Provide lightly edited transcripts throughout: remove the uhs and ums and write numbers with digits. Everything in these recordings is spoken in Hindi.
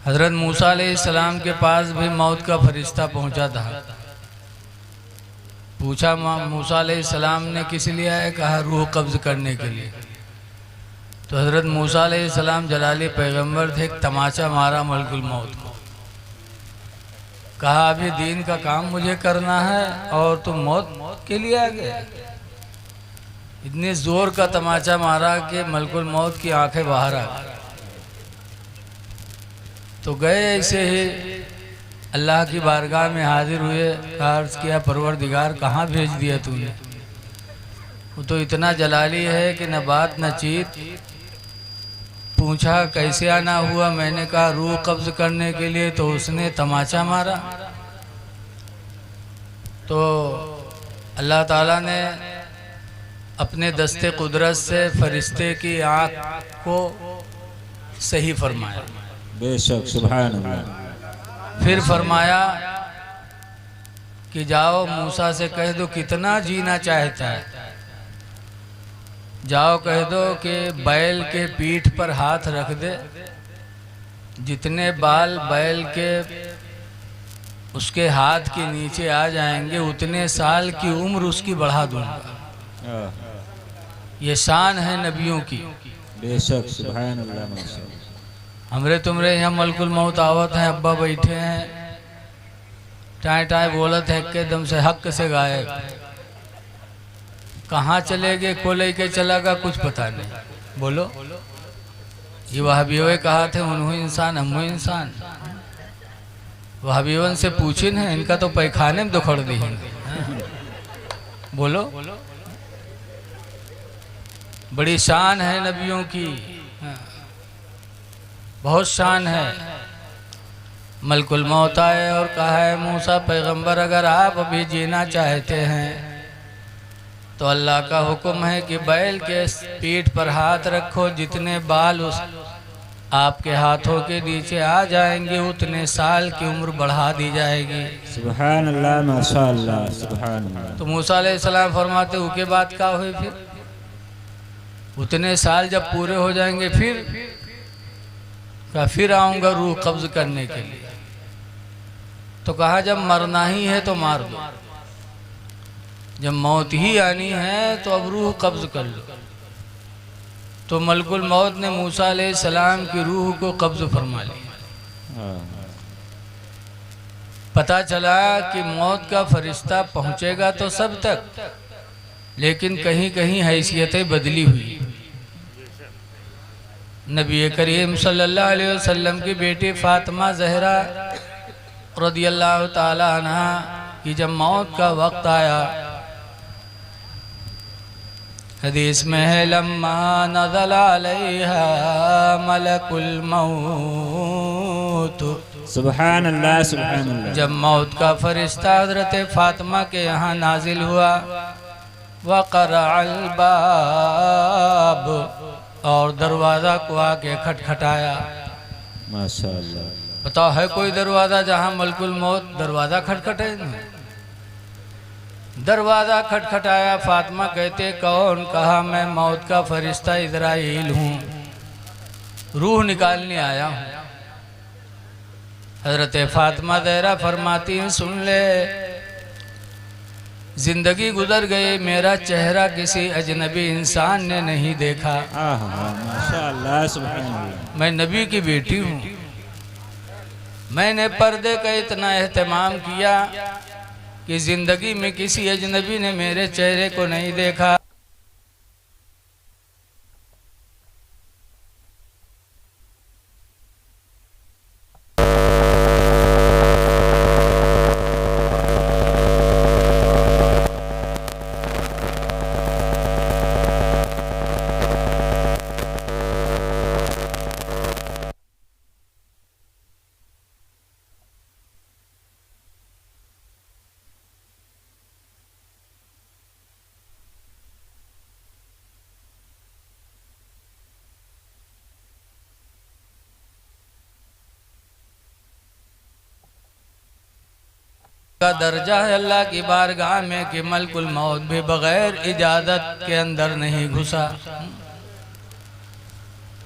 हज़रत मूसा अलैहिस्सलाम के पास भी मौत का फरिश्ता पहुंचा था। पूछा मूसा अलैहिस्सलाम ने किस लिए आया? कहा रूह कब्ज़ करने के लिए। तो हज़रत मूसा अलैहिस्सलाम जलाली पैगंबर थे, एक तमाचा मारा मलकुल मौत को। कहा अभी दीन का काम मुझे करना है और तुम मौत के लिए आ गए। इतने ज़ोर का तमाचा मारा कि मलकुल मौत की आंखें बाहर आ गई। तो गए ऐसे ही अल्लाह की बारगाह में हाजिर हुए, अर्ज़ किया परवरदिगार कहाँ भेज दिया तूने? वो तो इतना जलाली है कि न बात न चीत। पूछा कैसे आना हुआ? मैंने कहा रूह कब्ज़ करने के लिए। तो उसने तमाचा मारा। तो अल्लाह ताला ने अपने दस्ते कुदरत से फरिश्ते की आँख को सही फरमाया। बेशक सुभान अल्लाह। फिर फरमाया कि जाओ मूसा से कह दो कितना जीना चाहता है। जाओ कह दो कि बैल के पीठ पर हाथ रख दे, जितने बाल बैल के उसके हाथ के नीचे आ जाएंगे उतने साल की उम्र उसकी बढ़ा दूंगा। ये शान है नबियों की। बेशक सुभान अल्लाह। हमरे तुमरे यहाँ मलकुल मौत आवत हैं, अब्बा बैठे हैं, टाए टाए बोलत है एकदम से हक से गायब। कहाँ चले गए, को लेके चला गया कुछ पता नहीं। बोलो ये वहाबियों कहा थे उन्हों इंसान हम इंसान। वहाबियों से पूछे न, इनका तो पैखाने में दुखड़ दी है। बोलो बड़ी शान है नबियों की, बहुत शान है। मलकुल मौत आए और कहा है मूसा पैगंबर अगर आप अभी जीना चाहते हैं तो अल्लाह का हुक्म है कि बैल के पीठ पर हाथ रखो, जितने बाल उस आपके हाथों के नीचे आ जाएंगे उतने साल की उम्र बढ़ा दी जाएगी। सुभान अल्लाह माशाअल्लाह सुभान अल्लाह। तो मूसा अलैहिस्सलाम फरमाते उसके बाद क्या हुए? फिर उतने साल जब पूरे हो जाएंगे फिर आऊँगा रूह कब्ज़ करने के लिए। तो कहा जब मरना ही है तो मार दो, जब मौत ही आनी है तो अब रूह कब्ज़ कर लो। तो मलकुल मौत ने मूसा अलैहिस्सलाम की रूह को कब्ज़ फरमा लिया। पता चला कि मौत का फरिश्ता पहुँचेगा तो सब तक, लेकिन कहीं कहीं हैसियतें बदली हुई। नबी करीम सल्लल्लाहु अलैहि वसल्लम की बेटी फ़ातिमा ज़हरा रदियल्लाहु ताला अन्हा की जब मौत का वक्त आया, हदीस में है लम्मा नज़ल अलैहा मलकुल मौत। सुभान अल्लाह सुभान अल्लाह। जब मौत का फरिश्ता हज़रत फ़ातिमा के यहाँ नाजिल हुआ, वक़रअल बाब, और दरवाज़ा को आके खटखटाया। माशाअल्लाह। बताओ है कोई दरवाज़ा जहाँ मलकुल मौत दरवाज़ा खटखटे? दरवाज़ा खटखटाया। फ़ातिमा कहते कौन? कहा मैं मौत का फरिश्ता इज़राइल हूँ, रूह निकालने आया हूँ। हज़रत फ़ातिमा ज़हरा फरमाती हैं सुन ले, जिंदगी गुजर गई, मेरा चेहरा किसी अजनबी इंसान ने नहीं देखा। माशाअल्लाह सुभान अल्लाह। मैं नबी की बेटी हूँ। मैंने पर्दे का इतना एहतमाम किया कि जिंदगी में किसी अजनबी ने मेरे चेहरे को नहीं देखा। का दर्जा है अल्लाह की बारगाह में कि मलकुल मौत भी बगैर इजाज़त के अंदर नहीं घुसा।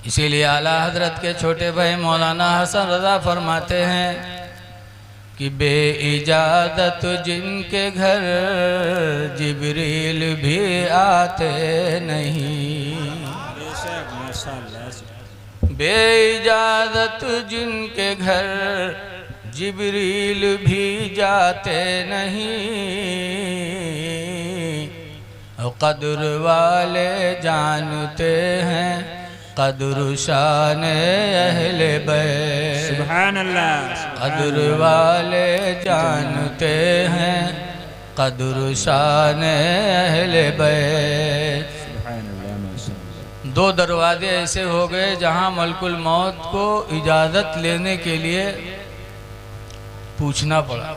इसीलिए आला हजरत के छोटे भाई मौलाना हसन रज़ा फरमाते हैं कि बे इजाज़त जिनके घर जिब्रील भी आते नहीं, बे इजाज़त जिनके घर जिब्रील भी जाते नहीं, कद्र वाले जानते हैं कद्र शान अहले बैत। सुभान अल्लाह। कद्र वाले जानते हैं कद्र शान अहले बैत। दो दरवाजे ऐसे हो गए जहां मलकुल मौत को इजाज़त लेने के लिए पूछना पड़ा।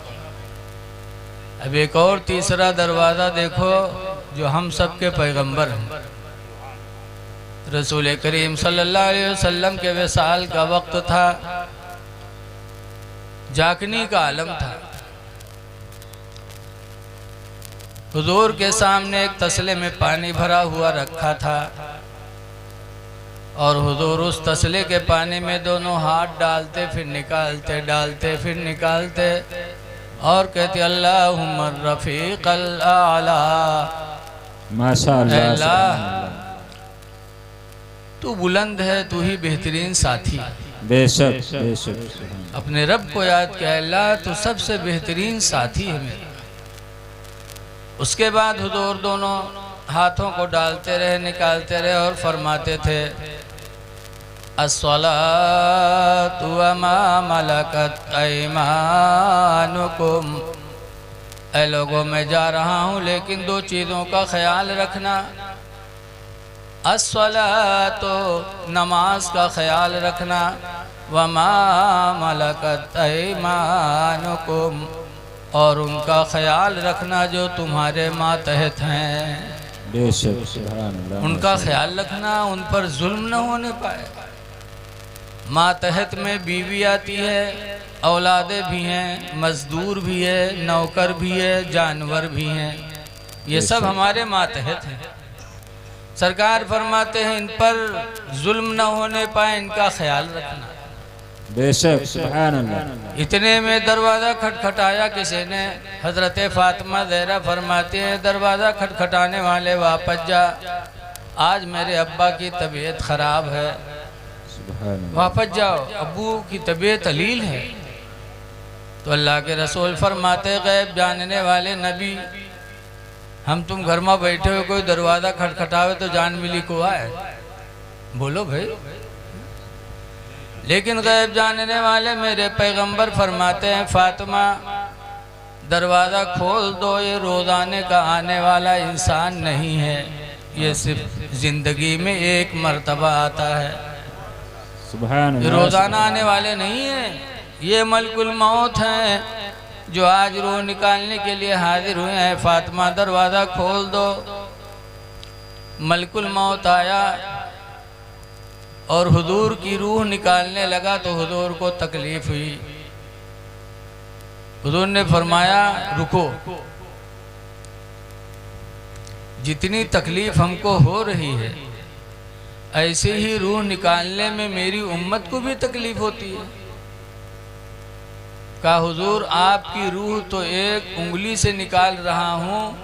अब एक और तीसरा दरवाज़ा देखो जो हम सब के पैगंबर हैं। रसूल करीम सल्लल्लाहु अलैहि वसल्लम के विसाल का वक्त था, जागनी का आलम था। हुजूर के सामने एक तसले में पानी भरा हुआ रखा था और हुजूर उस तसले के पानी में दोनों हाथ डालते फिर निकालते, डालते फिर निकालते और कहते अल्लाहुम्मा रफ़ीक़ल आला। माशाअल्लाह, तू बुलंद है, तू ही बेहतरीन साथी। बेशक बेशक। अपने रब को याद किया, अल्लाह तू सबसे बेहतरीन साथी है मेरा। उसके बाद हुजूर दोनों हाथों को डालते रहे, निकालते रहे और फरमाते थे अस्सलातु व मा मलकत ऐमानुकुम। ऐ लोगों, मैं जा रहा हूँ लेकिन दो चीज़ों का ख्याल रखना। अस्सलातो, नमाज का ख्याल रखना, व मा मलकत ऐमानुकुम, और उनका ख्याल रखना जो तुम्हारे मातहत हैं। बेशक, सुभान अल्लाह। उनका ख्याल रखना, उन पर जुल्म न होने पाए। मातहत में बीवी आती है, औलादे भी हैं, मजदूर भी है, नौकर भी है, जानवर भी हैं, ये सब हमारे मातहत हैं। सरकार फरमाते हैं इन पर जुल्म न होने पाए, इनका ख्याल रखना। बेशक, सुभान अल्लाह। इतने में दरवाज़ा खटखटाया किसी ने। हजरत फातिमा ज़हरा फरमाती है दरवाज़ा खटखटाने वाले वापस जा, आज मेरे अब्बा की तबीयत ख़राब है, वापस जाओ, अब्बू की तबीयत अलील है। तो अल्लाह के रसूल फरमाते गैब जानने वाले नबी, हम तुम घर में बैठे हो, कोई दरवाज़ा खटखटावे तो जान मिली को आए, बोलो भाई। लेकिन गैब जानने वाले मेरे पैगंबर फरमाते हैं फातिमा दरवाज़ा खोल दो, ये रोज़ाने का आने वाला इंसान नहीं है, ये सिर्फ ज़िंदगी में एक मर्तबा आता है, सुभान ये अल्लाह। रोज़ाना आने वाले नहीं हैं। ये मलकुल मौत हैं जो आज रूह निकालने के लिए हाजिर हुए हैं। फातिमा दरवाज़ा खोल दो। मलकुल मौत आया और हुजूर की रूह निकालने लगा तो हुजूर को तकलीफ हुई। हुजूर ने फरमाया रुको, जितनी तकलीफ हमको हो रही है ऐसे ही रूह निकालने में मेरी उम्मत को भी तकलीफ होती है। कहा हुजूर आपकी रूह तो एक उंगली से निकाल रहा हूँ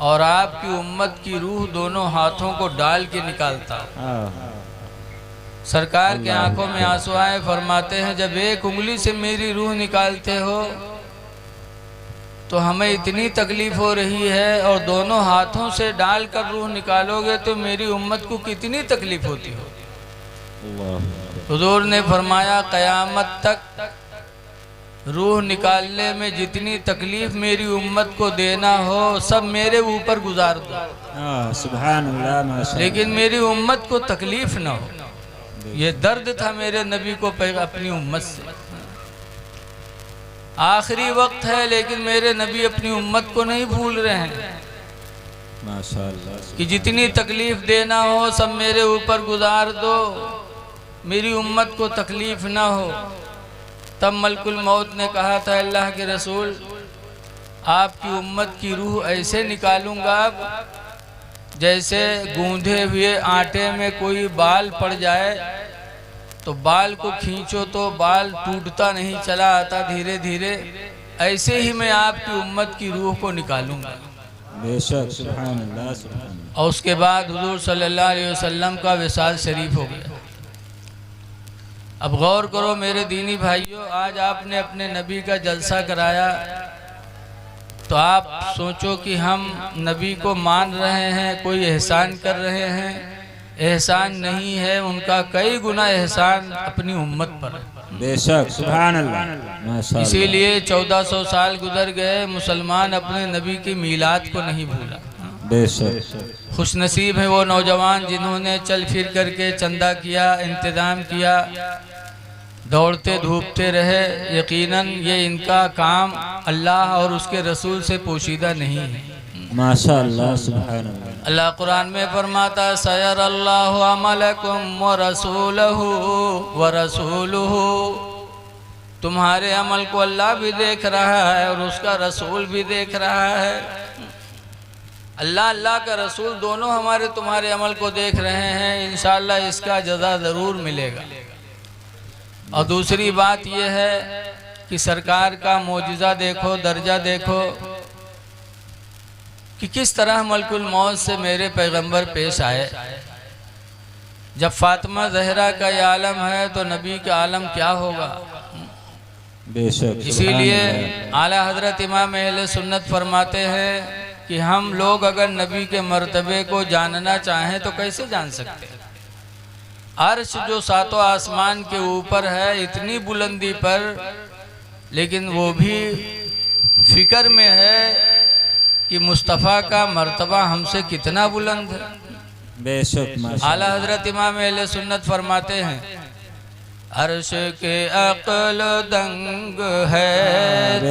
और आपकी उम्मत की रूह दोनों हाथों को डाल के निकालता हूँ। सरकार के आंखों में आंसू आए, फरमाते हैं जब एक उंगली से मेरी रूह निकालते हो तो हमें इतनी तकलीफ हो रही है और दोनों हाथों से डालकर रूह निकालोगे तो मेरी उम्मत को कितनी तकलीफ होती हो। हुजूर ने फरमाया क़यामत तक रूह निकालने में जितनी तकलीफ मेरी उम्मत को देना हो सब मेरे ऊपर गुजार दो, सुभान अल्लाह, माशाअल्लाह। लेकिन मेरी उम्मत को तकलीफ न हो। ये दर्द था मेरे नबी को अपनी उम्मत से। आखिरी वक्त है लेकिन मेरे नबी अपनी उम्मत को नहीं भूल रहे हैं माशाअल्लाह कि जितनी तकलीफ देना हो सब मेरे ऊपर गुजार दो, मेरी उम्मत को तकलीफ ना हो। तब मलकुल मौत ने कहा था अल्लाह के रसूल आपकी उम्मत की रूह ऐसे निकालूंगा जैसे गूंधे हुए आटे में कोई बाल पड़ जाए तो बाल को खींचो तो बाल टूटता नहीं, चला आता धीरे धीरे, ऐसे ही मैं आपकी उम्मत की रूह को निकालूंगा। बेशक सुभान अल्लाह सुभान अल्लाह। और उसके बाद हुजूर सल्लल्लाहु अलैहि वसल्लम का विसाल शरीफ हो गया। अब गौर करो मेरे दीनी भाइयों, आज आपने अपने नबी का जलसा कराया तो आप सोचो कि हम नबी को मान रहे हैं, कोई एहसान कर रहे हैं। एहसान नहीं है, उनका कई गुना एहसान अपनी उम्मत पर है। बेशक सुभान अल्लाह माशाअल्लाह। इसीलिए 1400 साल गुजर गए, मुसलमान अपने नबी की मीलाद को नहीं भूला। बेशक खुशनसीब है वो नौजवान जिन्होंने चल फिर करके चंदा किया, इंतज़ाम किया, दौड़ते धूपते रहे। यकीनन ये इनका काम अल्लाह और उसके रसूल से पोशीदा नहीं है। माशाअल्लाह सुभान अल्लाह। अल्लाह कुरान में फरमाता सयरल्लाहु अमलकुम व रसूलहु व रसूलुहु, तुम्हारे अमल को अल्लाह भी देख रहा है और उसका रसूल भी देख रहा है। अल्लाह अल्लाह का रसूल दोनों हमारे तुम्हारे अमल को देख रहे हैं। इंशाअल्लाह इसका जज़ा ज़रूर मिलेगा। और दूसरी बात यह है कि सरकार का मोजिज़ा देखो, दर्जा देखो कि किस तरह मलकुल मौत से मेरे पैगंबर पेश आए। जब फातिमा ज़हरा का ये आलम है तो नबी का आलम क्या होगा। बेशक इसीलिए आला हजरत इमाम अहले सुन्नत फरमाते हैं कि हम लोग अगर नबी के मर्तबे को जानना चाहें तो कैसे जान सकते हैं। अर्श जो सातों आसमान के ऊपर है, इतनी बुलंदी पर, लेकिन वो भी फिक्र में है कि मुस्तफ़ा का मर्तबा हमसे कितना बुलंद है। बेशक आला हजरत इमाम अहले सुन्नत फरमाते हैं अर्श के अक़ल दंग है,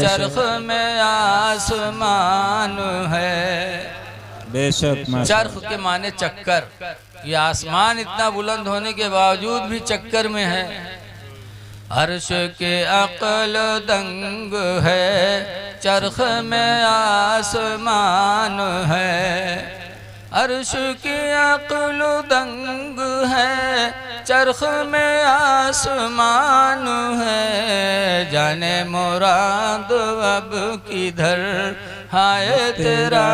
चरख में आसमान है। बेशक चरख के माने चक्कर, ये आसमान इतना बुलंद होने के बावजूद भी चक्कर में है। अर्श के अक़ल दंग है, चरख में आसमान है। अर्श के अक़ल दंग है, चरख में आसमान है। जाने मुराद अब किधर, हाय तेरा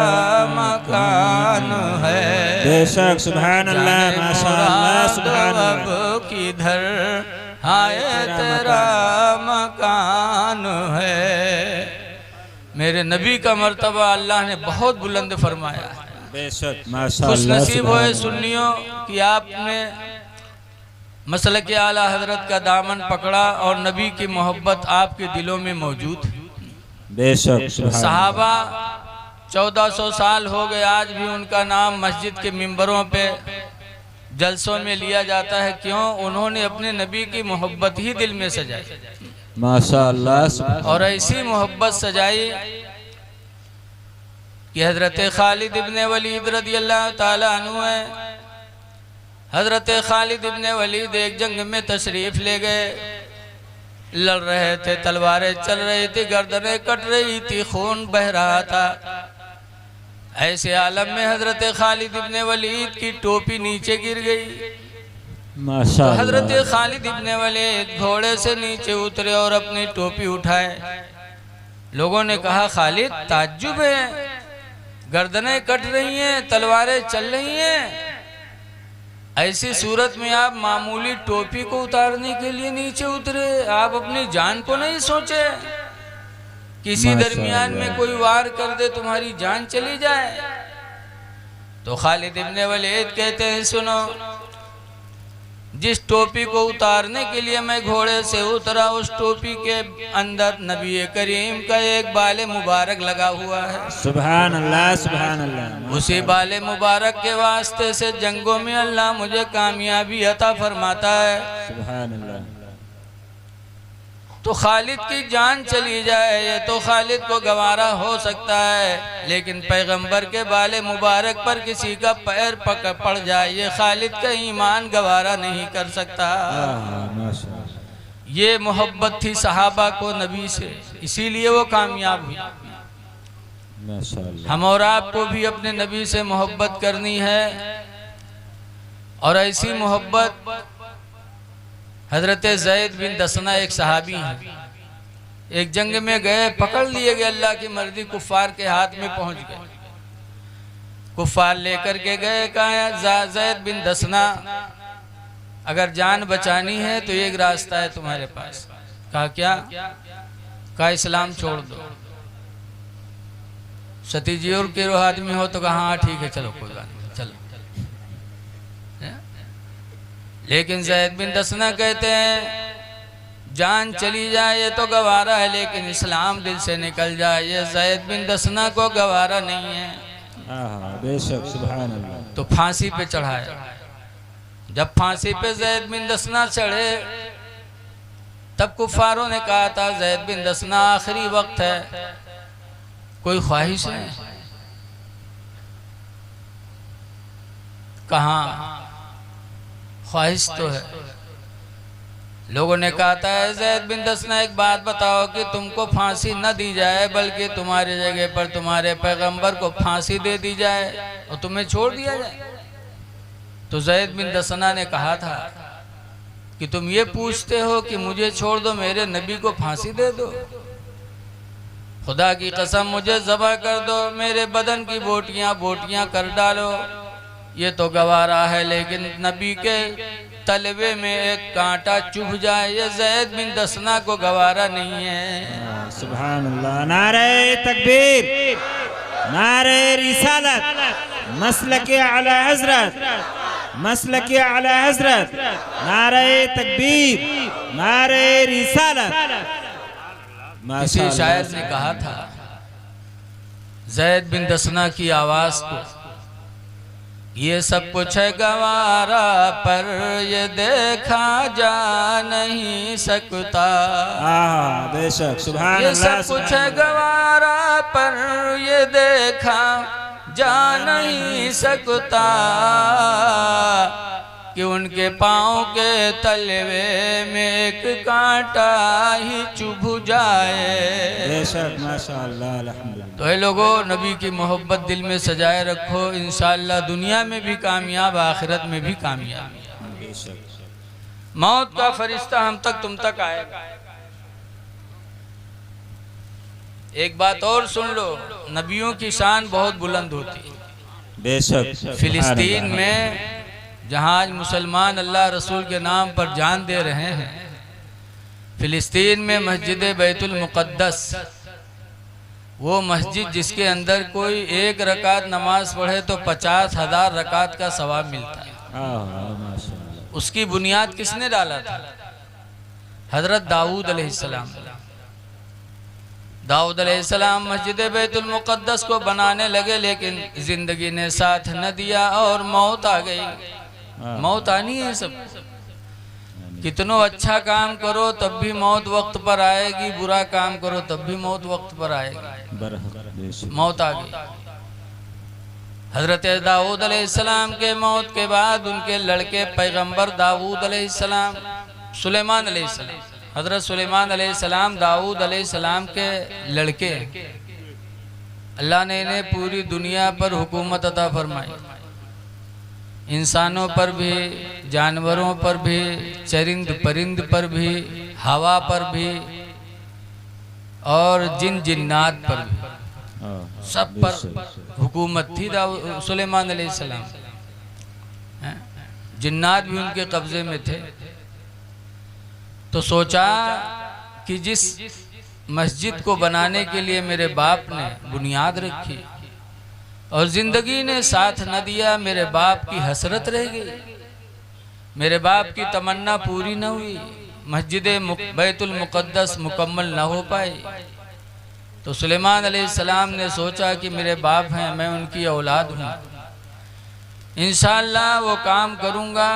मकान है। बेशक सुभान अल्लाह माशाअल्लाह सुभान अल्लाह। अब किधर, हाय तेरा मकान है। मेरे नबी का मर्तबा अल्लाह ने बहुत बुलंद फरमाया है। बेशक माशाअल्लाह। खुश नसीब होए सुन्नियों कि आपने मसलक के आला हजरत का दामन पकड़ा और नबी की मोहब्बत आपके दिलों में मौजूद है। बेशक सहाबा 1400 साल हो गए, आज भी उनका नाम मस्जिद के मिंबरों पे जलसों में लिया जाता है। क्यों? उन्होंने अपने नबी की मोहब्बत ही दिल में सजाई माशाअल्लाह। और ऐसी मोहब्बत सजाई कि हजरत खालिद इब्ने वलीद रदियल्लाहु ताला अन्हु है। हजरत खालिद इब्ने वलीद एक जंग में तशरीफ ले गए, लड़ रहे थे, तलवारें चल रही थी, गर्दनें कट रही थी, खून बह रहा था। ऐसे आलम में हजरत खालिद इब्ने वलीद की टोपी नीचे गिर गई। तो हजरत खालिद इब्ने वलीद घोड़े से नीचे उतरे और अपनी टोपी उठाए। लोगों ने कहा खालिद ताज्जुब है, गर्दनें कट रही हैं, तलवारें चल रही हैं, ऐसी सूरत में आप मामूली टोपी को उतारने के लिए नीचे उतरे, आप अपनी जान को नहीं सोचे? किसी दरमियान में कोई वार कर दे, तुम्हारी जान चली जाए। तो खालिद इब्ने वलीद कहते हैं सुनो, जिस टोपी को उतारने के लिए मैं घोड़े से उतरा, उस टोपी के अंदर नबी करीम का एक बाले मुबारक लगा हुआ है। सुभान अल्लाह सुभान अल्लाह। उसी बाले मुबारक के वास्ते से जंगों में अल्लाह मुझे कामयाबी अता फरमाता है। सुभान अल्लाह। तो खालिद की जान चली जाए ये तो खालिद को गवारा हो सकता है, लेकिन पैगंबर के बाले मुबारक पर किसी का पैर पड़ जाए, ये खालिद का ईमान गवारा नहीं कर सकता। ये मोहब्बत थी सहाबा को नबी से, इसीलिए वो कामयाब हुई। माशाअल्लाह। हम और आपको भी अपने नबी से मोहब्बत करनी है और ऐसी मोहब्बत हजरत ज़ैद बिन दसना एक सहाबी हैं, एक जंग में गए, पकड़ लिए गए, अल्लाह की मर्जी कुफ्फार के हाथ में पहुंच गए। कुफ्फार लेकर के गए, कहा ज़ैद बिन दसना अगर जान बचानी है तो एक रास्ता है तुम्हारे पास। कहा क्या? कहा इस्लाम छोड़ दो। सती जी और के आदमी हो तो कहा हाँ ठीक है चलो कोई बात नहीं चलो। लेकिन ज़ैद बिन दसना कहते हैं जान चली जाए ये तो गवारा है, लेकिन इस्लाम दिल से निकल जाए ये ज़ैद बिन दसना को गवारा नहीं है। बेशक सुभान अल्लाह। तो फांसी पे चढ़ाया। जब फांसी पे ज़ैद बिन दसना चढ़े तब कुफारों ने कहा था ज़ैद बिन दसना आखिरी वक्त है, कोई ख्वाहिश है? कहाँ ख्वाहिश तो है। लोगों ने कहा था ज़ैद बिन दसना एक बात बताओ कि तुमको फांसी न दी जाए बल्कि तुम्हारी जगह पर तुम्हारे पैगंबर को फांसी दे दी जाए और तुम्हें छोड़ दिया जाए। तो ज़ैद बिन दसना ने कहा था कि तुम ये पूछते हो कि मुझे छोड़ दो, मेरे नबी को फांसी दे दो। खुदा की कसम मुझे ज़बह कर दो, मेरे बदन की बोटियां बोटियां कर डालो, ये तो गवारा है, लेकिन नबी के तलवे में एक कांटा चुभ जाए ये ज़ैद बिन दसना को गवारा नहीं है। सुभान अल्लाह। नारे तकबीर, नारे रिसालत, मसलक आला हजरत, मसलक आला हजरत, नारे तकबीर, नारे रिसालत। किसी शायर ने कहा था ज़ैद बिन दसना की आवाज को, ये सब कुछ है गवारा पर ये देखा जा नहीं सकता। बेशक सुभान ये सब कुछ है गवारा पर ये देखा जा नहीं सकता कि उनके पाँव के तलवे में एक कांटा ही चुभ जाए। बेशक माशाअल्लाह अल्हम्दुलिल्लाह। तो ये लोगों नबी की मोहब्बत दिल में सजाए रखो, इंशाअल्लाह दुनिया में भी कामयाब आखिरत में भी कामयाब। मौत का फरिश्ता हम तक तुम तक आएगा। एक बात और सुन लो, नबियों की शान बहुत बुलंद होती है। बेशक फिलिस्तीन में जहाँ आज मुसलमान अल्लाह रसूल के नाम पर जान दे रहे हैं, फिलिस्तीन में मस्जिद बैतुल मुक़द्दस, वो मस्जिद जिसके अंदर कोई एक रकात नमाज पढ़े तो 50,000 रकात का सवाब मिलता है। उसकी बुनियाद किसने डाला था? हजरत दाऊद अलैहिस्सलाम। दाऊद अलैहिस्सलाम मस्जिद बैतुल मुक़द्दस को बनाने लगे, लेकिन जिंदगी ने साथ न दिया और मौत आ गई। मौत आनी है सब। कितनो अच्छा काम करो तब भी मौत वक्त पर आएगी, बुरा काम करो तब भी मौत वक्त पर आएगी। मौत आ गई। हजरत दाऊद अलैहिस्सलाम के मौत के बाद उनके लड़के पैगंबर दाऊद अलैहिस्सलाम, सुलेमान अलैहिस्सलाम, हजरत सुलेमान अलैहिस्सलाम दाऊद अलैहिस्सलाम के लड़के, अल्लाह ने इन्हें पूरी दुनिया पर हुकूमत अता फरमाई। इंसानों पर भी, जानवरों पर भी, चरिंद परिंद पर भी, हवा पर भी और जिन जिन्नात पर भी, सब पर हुकूमत थी सुलेमान अलैहिस्सलाम। जिन्नात भी उनके कब्जे में थे। तो सोचा कि जिस मस्जिद को बनाने के लिए मेरे बाप ने बुनियाद रखी और जिंदगी ने साथ न दिया, मेरे बाप की हसरत रह गई, मेरे बाप की तमन्ना पूरी न हुई, मस्जिद बैतुल मुक़द्दस मुकम्मल न हो पाई। तो सुलेमान अलैहिस्सलाम ने सोचा कि मेरे बाप हैं, मैं उनकी औलाद हूँ, इंशाअल्लाह वो काम करूँगा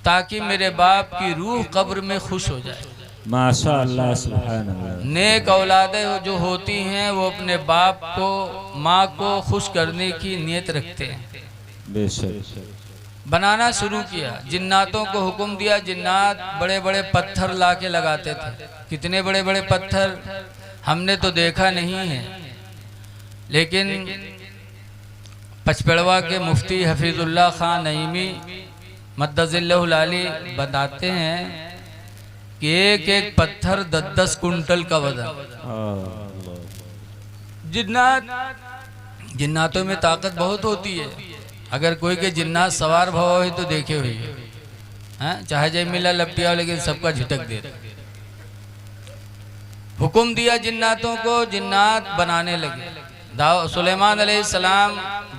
ताकि मेरे बाप की रूह कब्र में खुश हो जाए। माशाअल्लाह सुभान अल्लाह। नेक औलादें जो होती हैं वो अपने बाप को, माँ को खुश करने की नीयत रखते हैं। बेशक। बनाना शुरू किया, जिन्नातों को हुक्म दिया। जिन्नात बड़े बड़े पत्थर ला के लगाते थे। कितने बड़े बड़े पत्थर हमने तो देखा नहीं है, लेकिन पचपेड़वा के मुफ्ती हफीजुल्लाह खान नईमी मद्दजिल्लहुल आली बताते हैं कि एक एक पत्थर 10-10 कुंटल का वजन। जिन्नातों में ताकत बहुत होती है। अगर कोई के जिन्नात सवार भाव है तो देखे हुए हैं, चाहे जय मिला लपटिया हो, लेकिन सबका झिटक दे। हुक्म दिया जिन्नातों को, जिन्नात बनाने लगे। सुलेमान अलैहिस्सलाम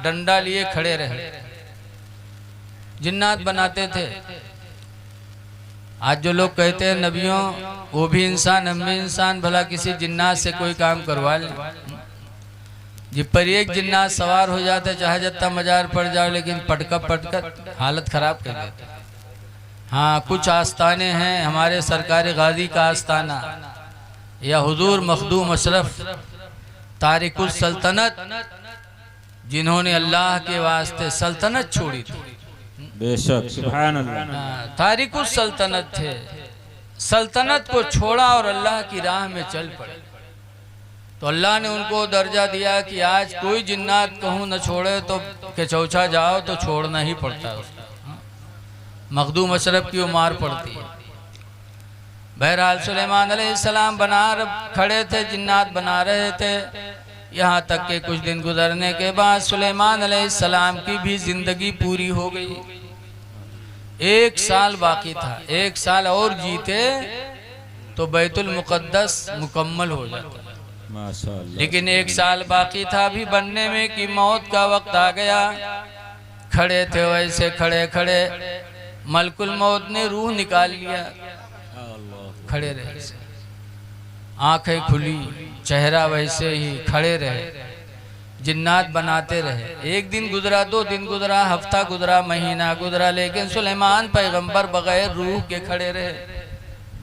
डंडा लिए खड़े रहे, जिन्नात बनाते थे। आज जो लोग कहते हैं नबियों वो भी इंसान हम भी इंसान, भला किसी जिन्नात से कोई काम करवा ले। जिस पर एक जिन्नात सवार हो जाता, चाहे जितना मजार पड़ जाओ, लेकिन पटकर हालत खराब कर देता। हाँ, कुछ आस्थाने हैं, हमारे सरकार गाजी का आस्थाना या हुजूर मखदूम अशरफ तारिकुल सल्तनत, जिन्होंने अल्लाह के वास्ते सल्तनत छोड़ी थी। बेशक, सुभान अल्लाह। तारिकुल सल्तनत थे, सल्तनत को छोड़ा और अल्लाह की राह में चल पड़े। तो अल्लाह ने उनको दर्जा दिया कि आज कोई जिन्नात कहूँ न छोड़े तो के चौचा जाओ तो छोड़ना ही पड़ता है उसको। मखदूम अशरफ की उमार पड़ती है। बहरहाल सुलेमान अलैहिस्सलाम खड़े थे, जिन्नात बना रहे थे। यहाँ तक के कुछ दिन गुजरने के बाद सुलेमान अलैहिस्सलाम की भी जिंदगी पूरी हो गई। 1 साल बाकी था, 1 साल और जीते तो बैतुल मुक़द्दस मुकम्मल हो जाता। माशाअल्लाह। लेकिन 1 साल बाकी था अभी बनने में कि मौत का वक्त आ गया। खड़े थे वैसे खड़े खड़े मलकुल मौत ने रूह निकाल लिया। खड़े रहे, आंखें खुली, चेहरा वैसे ही खड़े रहे, जिन्नात बनाते रहे। 1 दिन गुजरा, 2 दिन गुजरा, हफ्ता गुजरा, महीना गुजरा, लेकिन सुलेमान पैगंबर बगैर रूह के खड़े रहे।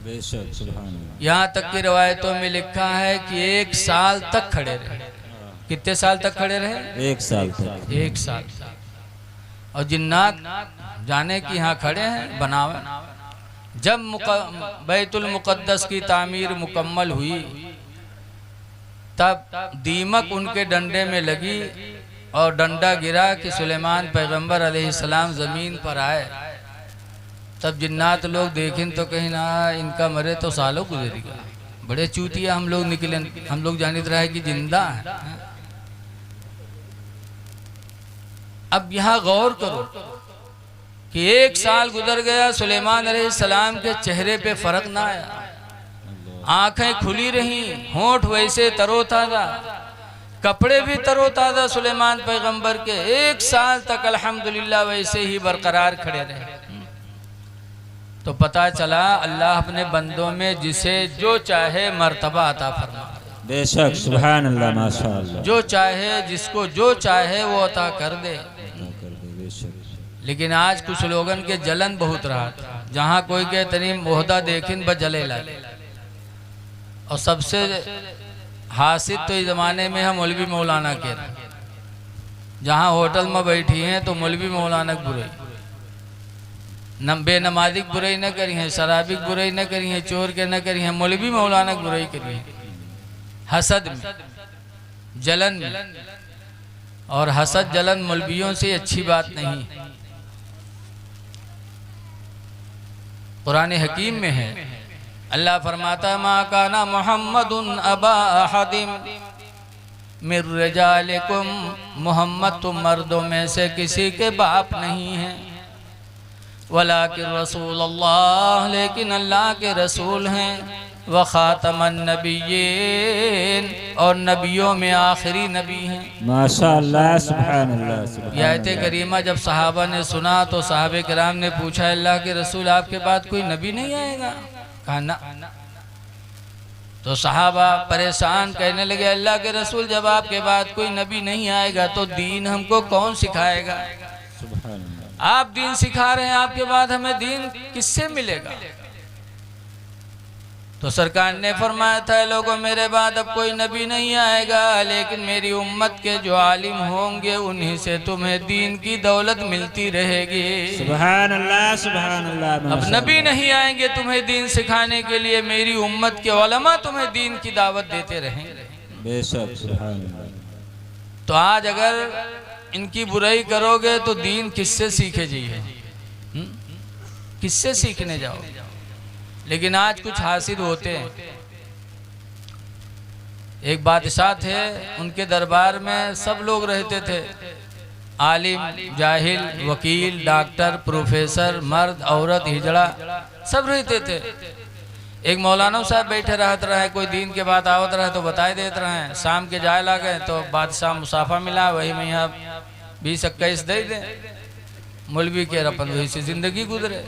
बेशक, सुभान अल्लाह। यहाँ तक की रवायतों में लिखा है कि 1 साल तक खड़े रहे। कितने साल तक खड़े रहे? 1 साल तक। 1 साल। और जिन्नात जाने की यहाँ खड़े हैं बनावे। जब बैतुल मुक़द्दस की तामीर मुकम्मल हुई तब दीमक उनके डंडे में लगी और डंडा गिरा कि सुलेमान पैगंबर अलैहिस्सलाम ज़मीन पर आए। तब जिन्नात लोग देखें तो कहीं ना इनका मरे तो सालों गुजरेगा, बड़े चूतिया हम लोग निकले, हम लोग जानित रहे कि जिंदा है। अब यहाँ गौर करो कि 1 साल गुजर गया, सुलेमान अलैहिस्सलाम के चेहरे पे फर्क ना आया। आंखें खुली रहीं, होंठ वैसे तरोताज़ा, कपड़े भी तरोताज़ा सुलेमान पैगंबर के। 1 साल तक अल्हम्दुलिल्लाह वैसे ही बरकरार खड़े रहे। तो पता चला अल्लाह अपने बंदों में जिसे जो चाहे मर्तबा अता फरमा। बेशक, सुभान अल्लाह, माशाअल्लाह। जो चाहे, जिसको जो चाहे वो अता कर दे। लेकिन आज कुछ लोगन के जलन बहुत रहा था, जहाँ कोई के तनी मोहदा देखिन बस जले लागे। और सबसे हासिद तो इस ज़माने में है मौलवी मौलाना के। जहाँ होटल में बैठी हैं तो मौलवी मौलाना की बुराई, बेनमाजी की बुराई न करी है, शराबी की बुराई न करी है, चोर के न करी है, मौलवी मौलाना की बुराई करी है। हसद में, जलन में। और हसद जलन मौलवियों से अच्छी बात नहीं। कुरान हकीम में है, अल्लाह फरमाता मा काना मुहम्मदुन अबा अहदिम मिर रिजालिकुम, मोहम्मद तुम मर्दों में से किसी के बाप नहीं हैं। वलाकिन रसूल अल्लाह, लेकिन अल्लाह के रसूल हैं। व खातमन नबिय्यीन, और नबियों में आखिरी नबी हैं। माशाअल्लाह, सुभान अल्लाह। ये आयत करीमा जब सहाबा ने सुना तो साहबे किराम ने पूछा, अल्लाह के रसूल आपके बाद कोई नबी नहीं आएगा? कहा ना। तो सहाबा परेशान कहने लगे, अल्लाह के रसूल जब आपके बाद कोई नबी नहीं आएगा तो दीन हमको कौन सिखाएगा? आप दीन सिखा रहे हैं, आपके बाद हमें दीन किससे मिलेगा? तो सरकार ने फरमाया था, लोगों मेरे बाद अब कोई नबी नहीं आएगा, लेकिन मेरी उम्मत के जो आलिम होंगे उन्हीं से तुम्हें दीन की दौलत मिलती रहेगी। सुभान अल्लाह, सुभान अल्लाह। अब नबी नहीं आएंगे तुम्हें दीन सिखाने के लिए, मेरी उम्मत के उलमा तुम्हें दीन की दावत देते रहेंगे। बेशक, सुभान अल्लाह। तो आज अगर इनकी बुराई करोगे तो दीन किससे सीखे जाइए, किससे सीखने जाओ। लेकिन आज कुछ हासिल होते हैं। एक बादशाह थे, उनके दरबार में सब लोग रहते थे, आलिम, जाहिल, वकील, डॉक्टर, प्रोफेसर, मर्द, औरत, हिजड़ा, सब रहते थे। एक मौलाना साहब बैठे रहते रहे, कोई दीन के बात आवत रहे तो बताए देते रहे। शाम के जाए ला गए तो बादशाह मुसाफा मिला, वही में यहाँ 20-21 दे दें, मौलवी के अपन वही से जिंदगी गुजरे।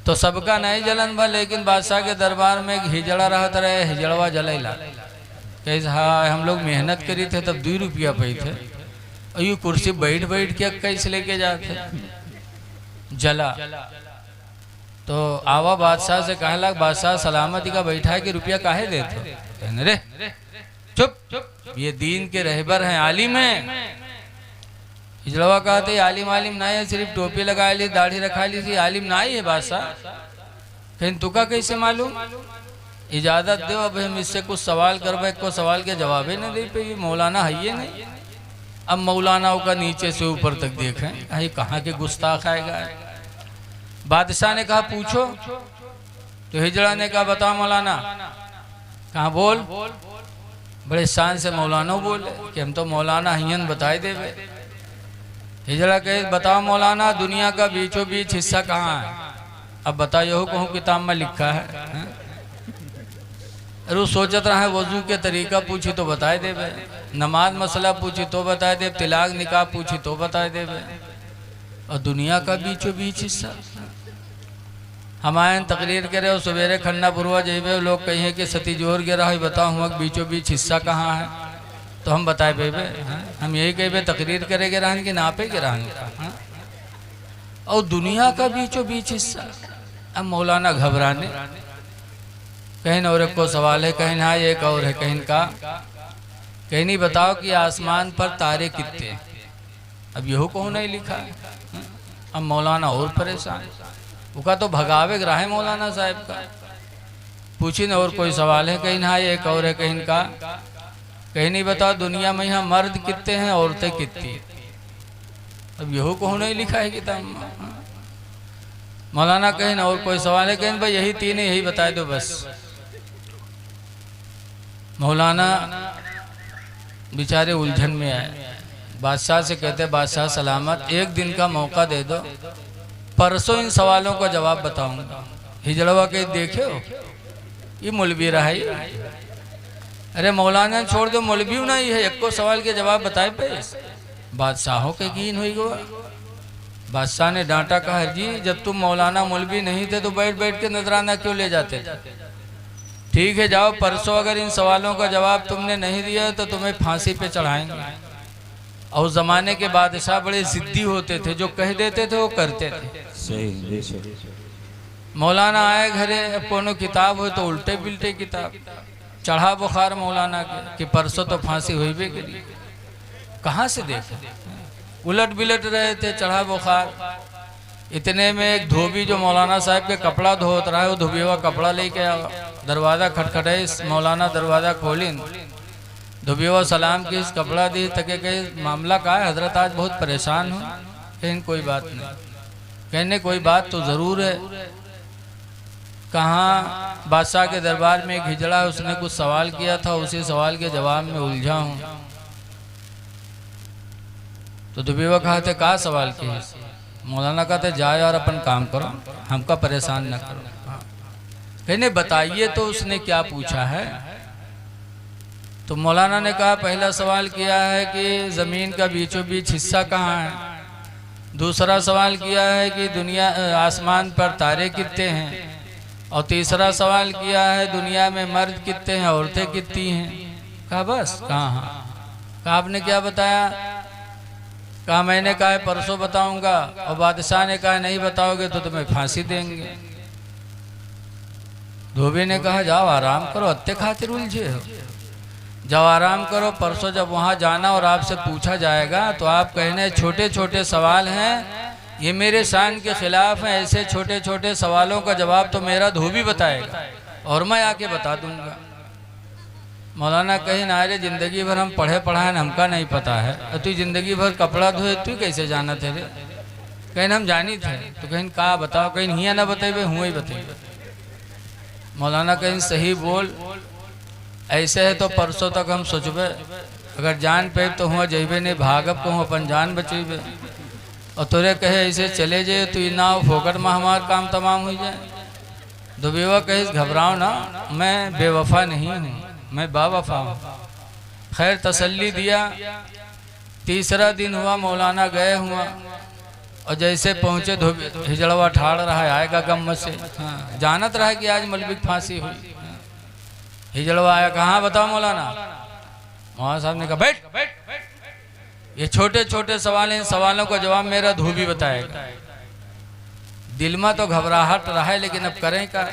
तो सबका नहीं जलन भा, लेकिन बादशाह के दरबार में एक हिजड़ा रहता रहे, हिजड़वा जलेला कैसे। हाँ, हम लोग मेहनत करी थे तब 2 रुपया पे थे, और ये कुर्सी बैठ बैठ के कैसे लेके जाते, जला। तो आवा बादशाह से कहे लग, बादशाह सलामती का बैठा है कि रुपया काहे देते। कहने रे चुप, ये दीन के रहबर हैं, आलिम हैं। हिजड़वा कहते आलिम आलिम ना है, सिर्फ टोपी लगा ली, दाढ़ी रखा ली थी, आलिम ना ही है बादशाह। कहीं तुका कैसे मालूम, इजाजत दो, अब हम इससे कुछ सवाल करबे, को सवाल के जवाब ही नहीं दे पे, ये मौलाना है ये नहीं। अब मौलानाओं का नीचे से ऊपर तक देखें, ये कहाँ के गुस्ताख आएगा। बादशाह ने कहा पूछो, तो हिजड़ा ने कहा बताओ मौलाना। कहाँ बोल। बड़े शान से मौलाना बोले कि हम तो मौलाना हियन बताए देवे। हिजड़ा कहे बताओ मौलाना, दुनिया का बीचों बीच हिस्सा कहाँ है। अब बताइए, कहूँ किताब में लिखा है। अरे वो सोचत रहा है, वजू के तरीका पूछी तो बताए देवे, नमाज मसला पूछी तो बताए दे, तिलाक निकाह पूछी तो बताए देवे, और दुनिया का बीचों बीच हिस्सा। हमारे तकरीर करे और सवेरे खन्ना पुरवा जेबे, लोग कहिए कि सती जोर गिरा है, बताओ हुआ बीचों बीच हिस्सा कहाँ है, तो हम बताए बेबे, हम यही कहे तकरीर करेंगे रहन कि नापे के रहन का, और दुनिया का बीचों बीच हिस्सा। अब मौलाना घबराने, कहीं और एक को सवाल है, कहीं ना एक और है, कहीं का कहीं नहीं बताओ कि आसमान पर तारे कितने। अब यहो को नहीं लिखा है। अब मौलाना और परेशान, उसका तो भगावे रहा है मौलाना साहब का। पूछी न और कोई सवाल है, कहीं ना एक और है, कहीं का कहीं नहीं बताओ दुनिया में यहाँ मर्द कितने हैं, औरतें कितनी। अब यहो को नहीं लिखा है किताब। मौलाना कहीं ना और कोई सवाल है, कहीं भाई यही 3 है, यही बताए दो बस। मौलाना बेचारे उलझन में आए, बादशाह से कहते बादशाह सलामत, एक दिन का मौका दे दो, परसों इन सवालों का जवाब बताऊंगा। हिजड़वा के देखे हो, ये मौलवी रहा है। अरे मौलाना छोड़ दो, मौलवी नहीं है, एक को सवाल के जवाब बताए पे। बादशाहों के यकीन हुई गो। बादशाह ने डांटा, कहा जी जब तुम मौलाना मौलवी नहीं थे तो बैठ बैठ के नजराना क्यों ले जाते थे। ठीक है जाओ, परसों अगर इन सवालों का जवाब तुमने नहीं दिया तो तुम्हें फांसी पे चढ़ाएंगे। और जमाने के बादशाह बड़े जिद्दी होते थे, जो कह देते थे वो करते थे। मौलाना आए घरे, कोनो किताब हो तो उल्टे बिल्टे किताब, चढ़ा बुखार मौलाना के कि परसों तो फांसी हुई भी करी। कहाँ से देखे, उलट बिलट रहे थे, चढ़ा बुखार। इतने में एक धोबी जो मौलाना साहब के कपड़ा धोत रहा है, वो धोबी हुआ कपड़ा लेके आवा, दरवाज़ा खटखटाई, मौलाना दरवाज़ा खोलिन, धोबी हुआ सलाम की, कपड़ा दी, तके कहे मामला का है हजरत, आज बहुत परेशान हूँ। कहीं कोई बात नहीं, कहने कोई बात तो ज़रूर है। कहाँ बादशाह के दरबार में एक हिजड़ा है, उसने कुछ सवाल किया था, उसी सवाल के जवाब में उलझा हूँ। तो दुबीवा कहते का सवाल किया। मौलाना कहते जाओ यार अपन काम करो, हमका परेशान न करो। कहने बताइए तो उसने क्या पूछा है। तो मौलाना ने कहा पहला सवाल किया है कि ज़मीन का बीचों बीच हिस्सा कहाँ है। दूसरा सवाल किया है कि दुनिया आसमान पर तारे कितने हैं। और तीसरा सवाल किया है दुनिया में मर्द कितने हैं, औरतें कितनी हैं। कहा बस, कहा आपने क्या बताया। कहा मैंने कहा है परसों बताऊंगा, और बादशाह ने कहा नहीं बताओगे तो तुम्हें फांसी देंगे। धोबी ने कहा जाओ आराम करो, अत्ते खातिर उलझे हो, जाओ आराम करो। परसों जब वहाँ जाना और आपसे पूछा जाएगा तो आप कहने छोटे छोटे सवाल हैं, ये मेरे शान के खिलाफ हैं, ऐसे छोटे छोटे सवालों का जवाब तो मेरा धोबी बताएगा और मैं आके बता दूंगा। मौलाना कहीं ना रे जिंदगी भर हम पढ़े पढ़ाए हमका नहीं पता है, तू जिंदगी भर कपड़ा धोए तू कैसे जाना थे रे? कहीं हम जानी थे तो कहीं का बताओ, कहीं हिया ना बतेबे हुआ ही बतेबे। मौलाना कहीं सही बोल, ऐसे है तो परसों तक हम सोचबे, अगर जान पे तो हुआ जेबे नहीं भागब कहूँ अपन जान बचेबे, और तोरे कहे ऐसे चले जाए तो ना फोकट में हमारा काम तमाम हो जाए। दुबेवा कहे घबराओ ना, मैं बेवफा नहीं हूँ, मैं बावफा हूँ। खैर तसल्ली दिया। तीसरा दिन हुआ, मौलाना गए हुआ और जैसे पहुँचे हिजड़वा ठाड़ रहा है, आएगा गम से। हाँ, जानत रहा है कि आज मलबिक फांसी हुई। हिजड़वा आया, कहाँ बताओ मौलाना? मौलाना साहब ने कहा बैठ, ये छोटे छोटे सवाल हैं, इन सवालों का जवाब मेरा धोबी बताएगा। दिल में तो घबराहट रहा है, लेकिन अब करें क्या?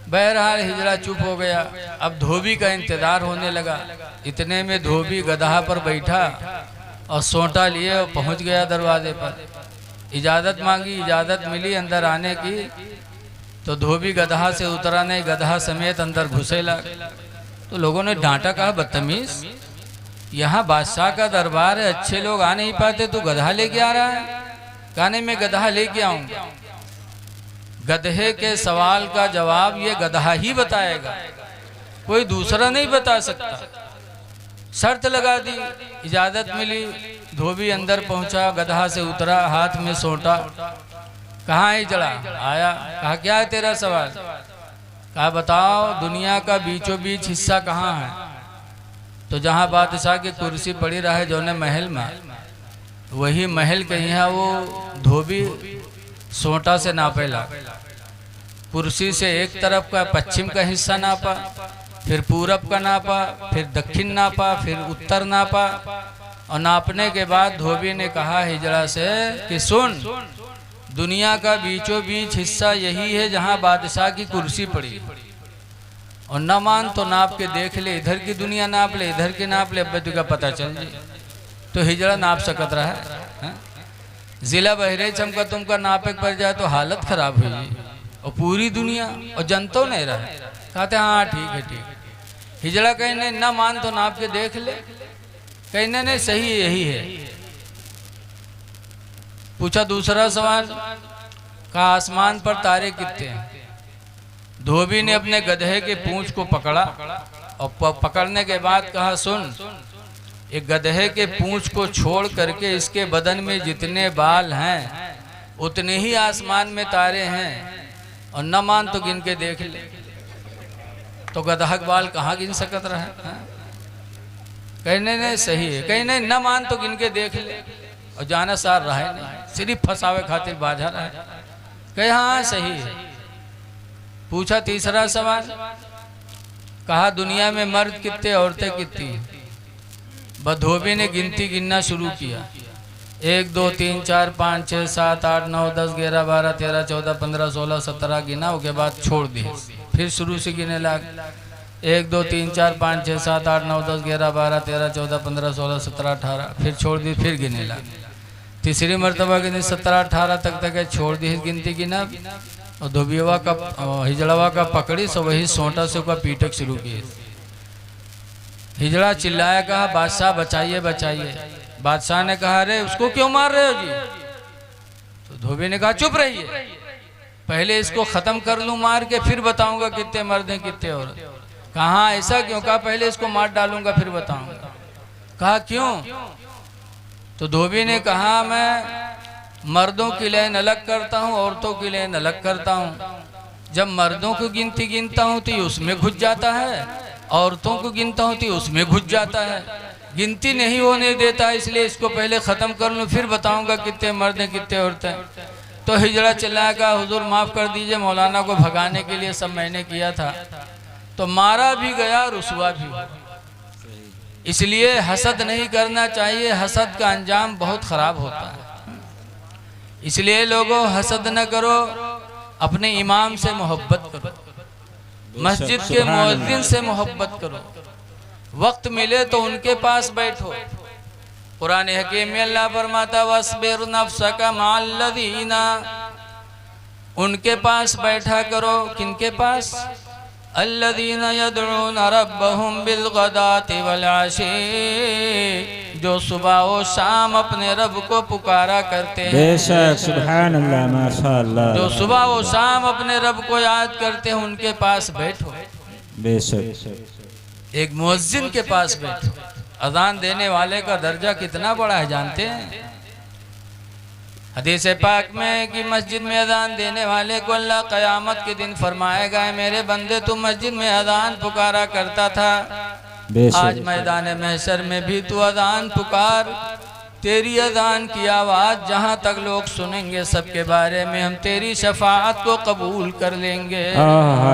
बहरहाल हिजड़ा चुप हो गया। अब धोबी का इंतजार होने लगा। इतने में धोबी गधा पर बैठा और सोंटा लिए और पहुंच गया दरवाजे पर। इजाज़त मांगी, इजाज़त मिली अंदर आने की, तो धोबी गधा से उतरा नहीं, गधा समेत अंदर घुसेला। तो लोगों ने डांटा, कहा बदतमीज, यहाँ बादशाह का दरबार है, अच्छे लोग आ नहीं पाते, तू गधा लेके आ रहा है? कहा नहीं, मैं गधा लेके आऊंगा। गधे के सवाल का जवाब ये गधा ही बताएगा, कोई दूसरा नहीं बता सकता। शर्त लगा दी, इजाजत मिली, धोबी अंदर पहुंचा, गधा से उतरा, हाथ में सोटा। कहाँ है जड़ा? आया। कहा क्या है तेरा सवाल? कहा बताओ दुनिया का बीचों बीच हिस्सा कहाँ है? तो जहाँ बादशाह की कुर्सी पड़ी रहे जो ने महल में, वही महल कहीं है। वो धोबी सोटा से नापेला, कुर्सी से एक तरफ का पश्चिम का हिस्सा नापा, फिर पूरब का नापा, फिर दक्षिण नापा, फिर उत्तर नापा, और नापने के बाद धोबी ने कहा हिजड़ा से कि सुन, दुनिया का बीचों बीच हिस्सा यही है जहाँ बादशाह की कुर्सी पड़ी, और न मान तो नाप के देख ले, इधर की दुनिया नाप ले, इधर की नाप ले, अब तुझे पता चल जाए। तो हिजड़ा नाप सकत रहा है। जिला बहरे चमका तुमका नापे पड़ जाए तो हालत खराब हुई, और पूरी दुनिया और जनता नहीं रहा। कहते हाँ ठीक है ठीक है। हिजड़ा कहने न मान तो नाप के देख ले, कहने नहीं सही यही है। पूछा दूसरा सवाल, कहा आसमान पर तारे कितने हैं? धोबी ने अपने गधे के पूंछ को पकड़ा, और पकड़ने के बाद कहा सुन, एक गधे के पूंछ को छोड़ करके इसके बदन में जितने बाल हैं उतने ही आसमान में तारे हैं, और न मान तो गिन के देख ले। तो गधा के बाल कहाँ गिन सकत रहा है? कहने नहीं सही है, कहने न मान तो गिन के देख ले, और जाना सार रहा है नहीं, सिर्फ फंसावे खातिर बाझा रहा है। कहे हाँ सही है। पूछा तीसरा सवाल, कहा दुनिया में मर्द कितने, औरतें कितनी हैं? धोबी ने गिनती गिनना शुरू किया, 1 2 3 4 5 6 7 8 9 10 11 12 13 14 15 16 17 गिना। उसके बाद छोड़ दिए, फिर शुरू से गिने लग, 1 2 3 4 5 6 7 8 9 10 11 12 13 14 15 16 17 18, फिर छोड़ दी, फिर गिने लग। तीसरी मरतबा गिने 17 18 तक छोड़ दी गिनती गिना, और धोबिया का हिजड़वा का पकड़ी, सो वही सोटा से उसका पीटक शुरू किए। हिजड़ा चिल्लाया, कहा बादशाह बचाइए बचाइए। बादशाह ने कहा अरे उसको क्यों मार रहे हो जी? तो धोबी ने कहा चुप रहिए, पहले इसको खत्म कर लूं मार के, फिर बताऊंगा कितने मर्द हैं कितने औरत। कहा ऐसा क्यों? कहा पहले इसको मार डालूंगा फिर बताऊंगा। कहा क्यों? तो धोबी ने कहा मैं मर्दों की लाइन अलग करता हूँ, औरतों की लाइन अलग करता हूँ। जब मर्दों को गिनती गिनता हूँ तो उसमें घुस जाता है, औरतों को गिनता हूँ तो उसमें घुस जाता है, गिनती नहीं होने देता, इसलिए इसको पहले ख़त्म कर लूँ फिर बताऊंगा कितने मर्द हैं कितने औरतें। तो हिजड़ा चिल्लाया, हुजूर माफ़ कर दीजिए, मौलाना को भगाने के लिए सब मैंने किया था, तो मारा भी गया रुसवा भी। इसलिए हसद नहीं करना चाहिए, हसद का अंजाम बहुत ख़राब होता है। इसलिए लोगों हसद न करो, अपने इमाम से मोहब्बत करो, मस्जिद के मुअज्जिन से मोहब्बत करो, वक्त मिले तो उनके पास बैठो। कुरान हकीम में अल्लाह फरमाता वस्बिर नफ्सका मअल्लज़ीना, उनके पास बैठा करो। किनके पास? अल्लज़ीना यदऊना रब्बहुम बिलगदाति वल आशी, जो सुबह और शाम अपने रब को पुकारा करते हैं। बेशक सुभान अल्लाह माशाअल्लाह। जो सुबह और शाम अपने रब को याद करते हैं उनके पास बैठो। बेशक एक मुअज्जिन के पास बैठो। अजान देने वाले का दर्जा कितना बड़ा है जानते हैं? हदीस पाक में कि मस्जिद में अजान देने वाले को अल्लाह क़यामत के दिन फरमाएगा, मेरे बंदे तू मस्जिद में अजान पुकारा करता था, आज मैदान महशर में भी तू अजान पुकार। तेरी अजान की आवाज़ जहाँ तक लोग सुनेंगे सबके बारे में हम तेरी शफाअत को कबूल कर लेंगे।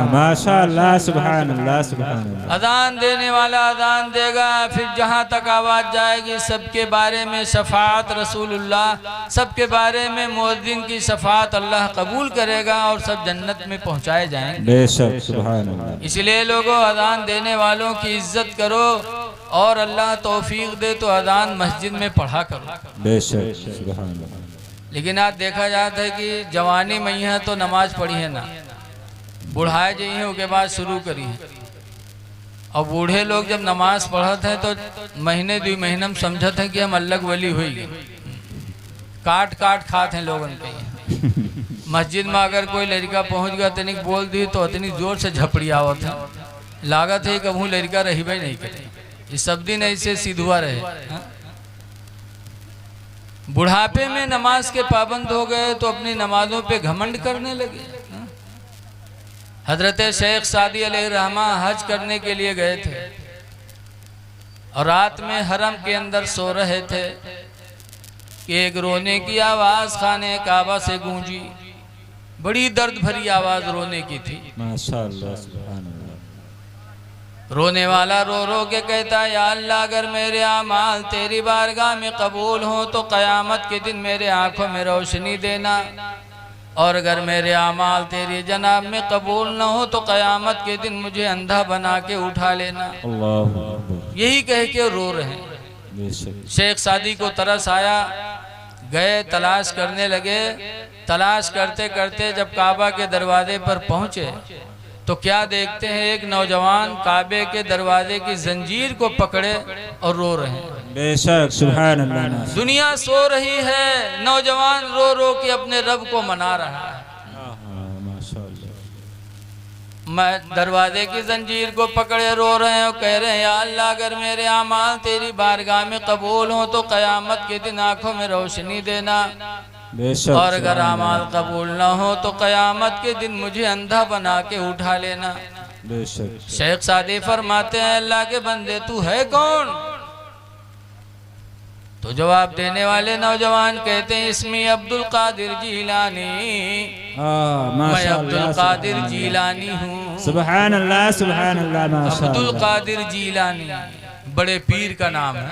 माशाअल्लाह सुभान अल्लाह सुभान अल्लाह। अजान देने वाला अजान देगा, फिर जहाँ तक आवाज़ जाएगी सबके बारे में शफाअत रसूलुल्लाह, सबके बारे में मुअज्जिन की शफाअत अल्लाह कबूल करेगा और सब जन्नत में पहुँचाए जाएंगे। बेशक सुभान अल्लाह। इसलिए लोगों अजान देने वालों की इज्जत करो और अल्लाह तौफीक दे तो अजान मस्जिद में पढ़ा करो। बेशक सुभान अल्लाह। लेकिन आज देखा जाता है कि जवानी में है तो नमाज पढ़ी है ना, बुढ़ाए जी हैं उसके बाद शुरू करी है। और बूढ़े लोग जब नमाज पढ़ते हैं तो महीने 2 महीने में समझते हैं कि हम अल्लाह वली हुई, काट काट खाते हैं लोगों के। मस्जिद में अगर कोई लड़का पहुंच गया तनिक बोल दी तो इतनी जोर से झपड़ी आवत है, लागत है कभू लड़का रही भाई नहीं करे, ये सब दिन ऐसे सीधुआ रहे। बुढ़ापे में नमाज के पाबंद हो गए तो अपनी नमाजों पे घमंड करने लगे। हजरत शेख सादी अलैहिर्रहमा हज करने के लिए गए थे और रात में हरम के अंदर सो रहे थे कि एक रोने की आवाज खाने काबा से गूंजी। बड़ी दर्द भरी आवाज रोने की थी। माशाअल्लाह सुभान अल्लाह। रोने वाला रो रो के कहता है, या अल्लाह अगर मेरे आमाल तेरी बारगाह में कबूल हो तो क़यामत के दिन मेरे आंखों में रोशनी देना, और अगर मेरे आमाल तेरी जनाब में कबूल न हो तो क़यामत के दिन मुझे अंधा बना के उठा लेना। अल्लाहु अकबर। यही कह के रो रहे हैं। शेख सादी को तरस आया, गए तलाश करने लगे। तलाश करते करते जब काबा के दरवाजे पर पहुंचे तो क्या देखते हैं, एक नौजवान काबे के दरवाजे की जंजीर को पकड़े और रो रहे हैं। बेशक सुभान अल्लाह। दुनिया सो रही है, नौजवान रो रो के अपने रब को मना रहा है। मैं दरवाजे की जंजीर को पकड़े रो रहे हैं और कह रहे हैं, या अल्लाह अगर मेरे आमाल तेरी बारगाह में कबूल हो तो क़यामत के दिन आंखों में रोशनी देना, और अगर आमाल कबूल ना हो तो क़यामत के दिन मुझे अंधा बना के उठा लेना। शेख सादी फरमाते हैं, अल्लाह के बंदे तू है कौन? तो जवाब देने वाले नौजवान कहते हैं, इसमी अब्दुल कादिर जीलानी, मैं अब्दुल कादिर जीलानी हूँ। सुभान अल्लाह सुभान अल्लाह। अब्दुल कादिर जीलानी बड़े पीर का नाम है।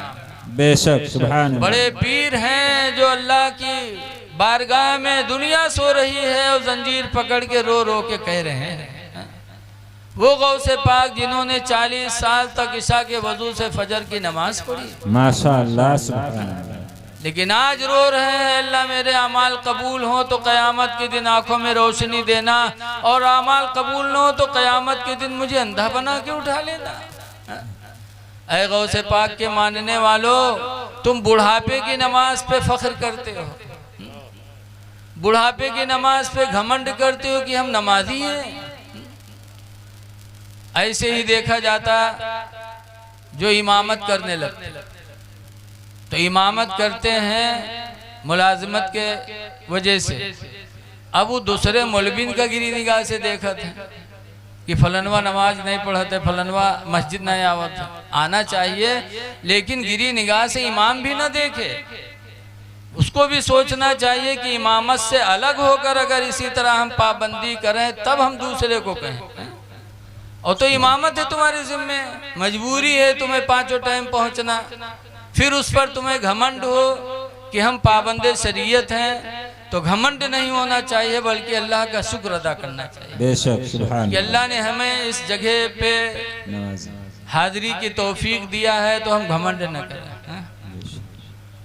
बेशक सुभान अल्लाह। बड़े पीर हैं जो अल्लाह की बारगाह में दुनिया सो रही है और जंजीर पकड़ के रो रो के कह रहे हैं। वो गौसे पाक जिन्होंने 40 साल तक ईशा के वजू से फजर की नमाज पढ़ी। माशाअल्लाह सुभान अल्लाह। लेकिन आज रो रहे हैं, अल्लाह मेरे अमाल कबूल हो तो क़यामत के दिन आंखों में रोशनी देना, और अमाल कबूल न हो तो क़यामत के दिन मुझे अंधा बना के उठा लेना। ऐ गौसे पाक के मानने वालों, तुम बुढ़ापे की नमाज पे फख्र करते हो, बुढ़ापे की नमाज पे घमंड करते हो कि हम नमाजी हैं। ऐसे ही देखा जाता जो इमामत करने लगते, तो इमामत करते हैं मुलाजमत के वजह से। अब वो दूसरे मौलवीन का गिरी निगाह से देखा था कि फलनवा नमाज नहीं पढ़ते, फलनवा मस्जिद नहीं आवत। आना चाहिए, लेकिन गिरी निगाह से इमाम भी ना देखे, उसको भी सोचना चाहिए कि इमामत से अलग होकर अगर इसी तरह हम पाबंदी करें तब हम दूसरे को कहें। और तो इमामत है तुम्हारे जिम्मे, मजबूरी है तुम्हें 5 टाइम पहुंचना, फिर उस पर तुम्हें घमंड हो कि हम पाबंदे शरीयत हैं, तो घमंड नहीं होना चाहिए बल्कि अल्लाह का शुक्र अदा करना चाहिए। बेशक सुभान कि अल्लाह ने हमें इस जगह पे हाजिरी की तौफीक दिया है तो हम घमंड न करें।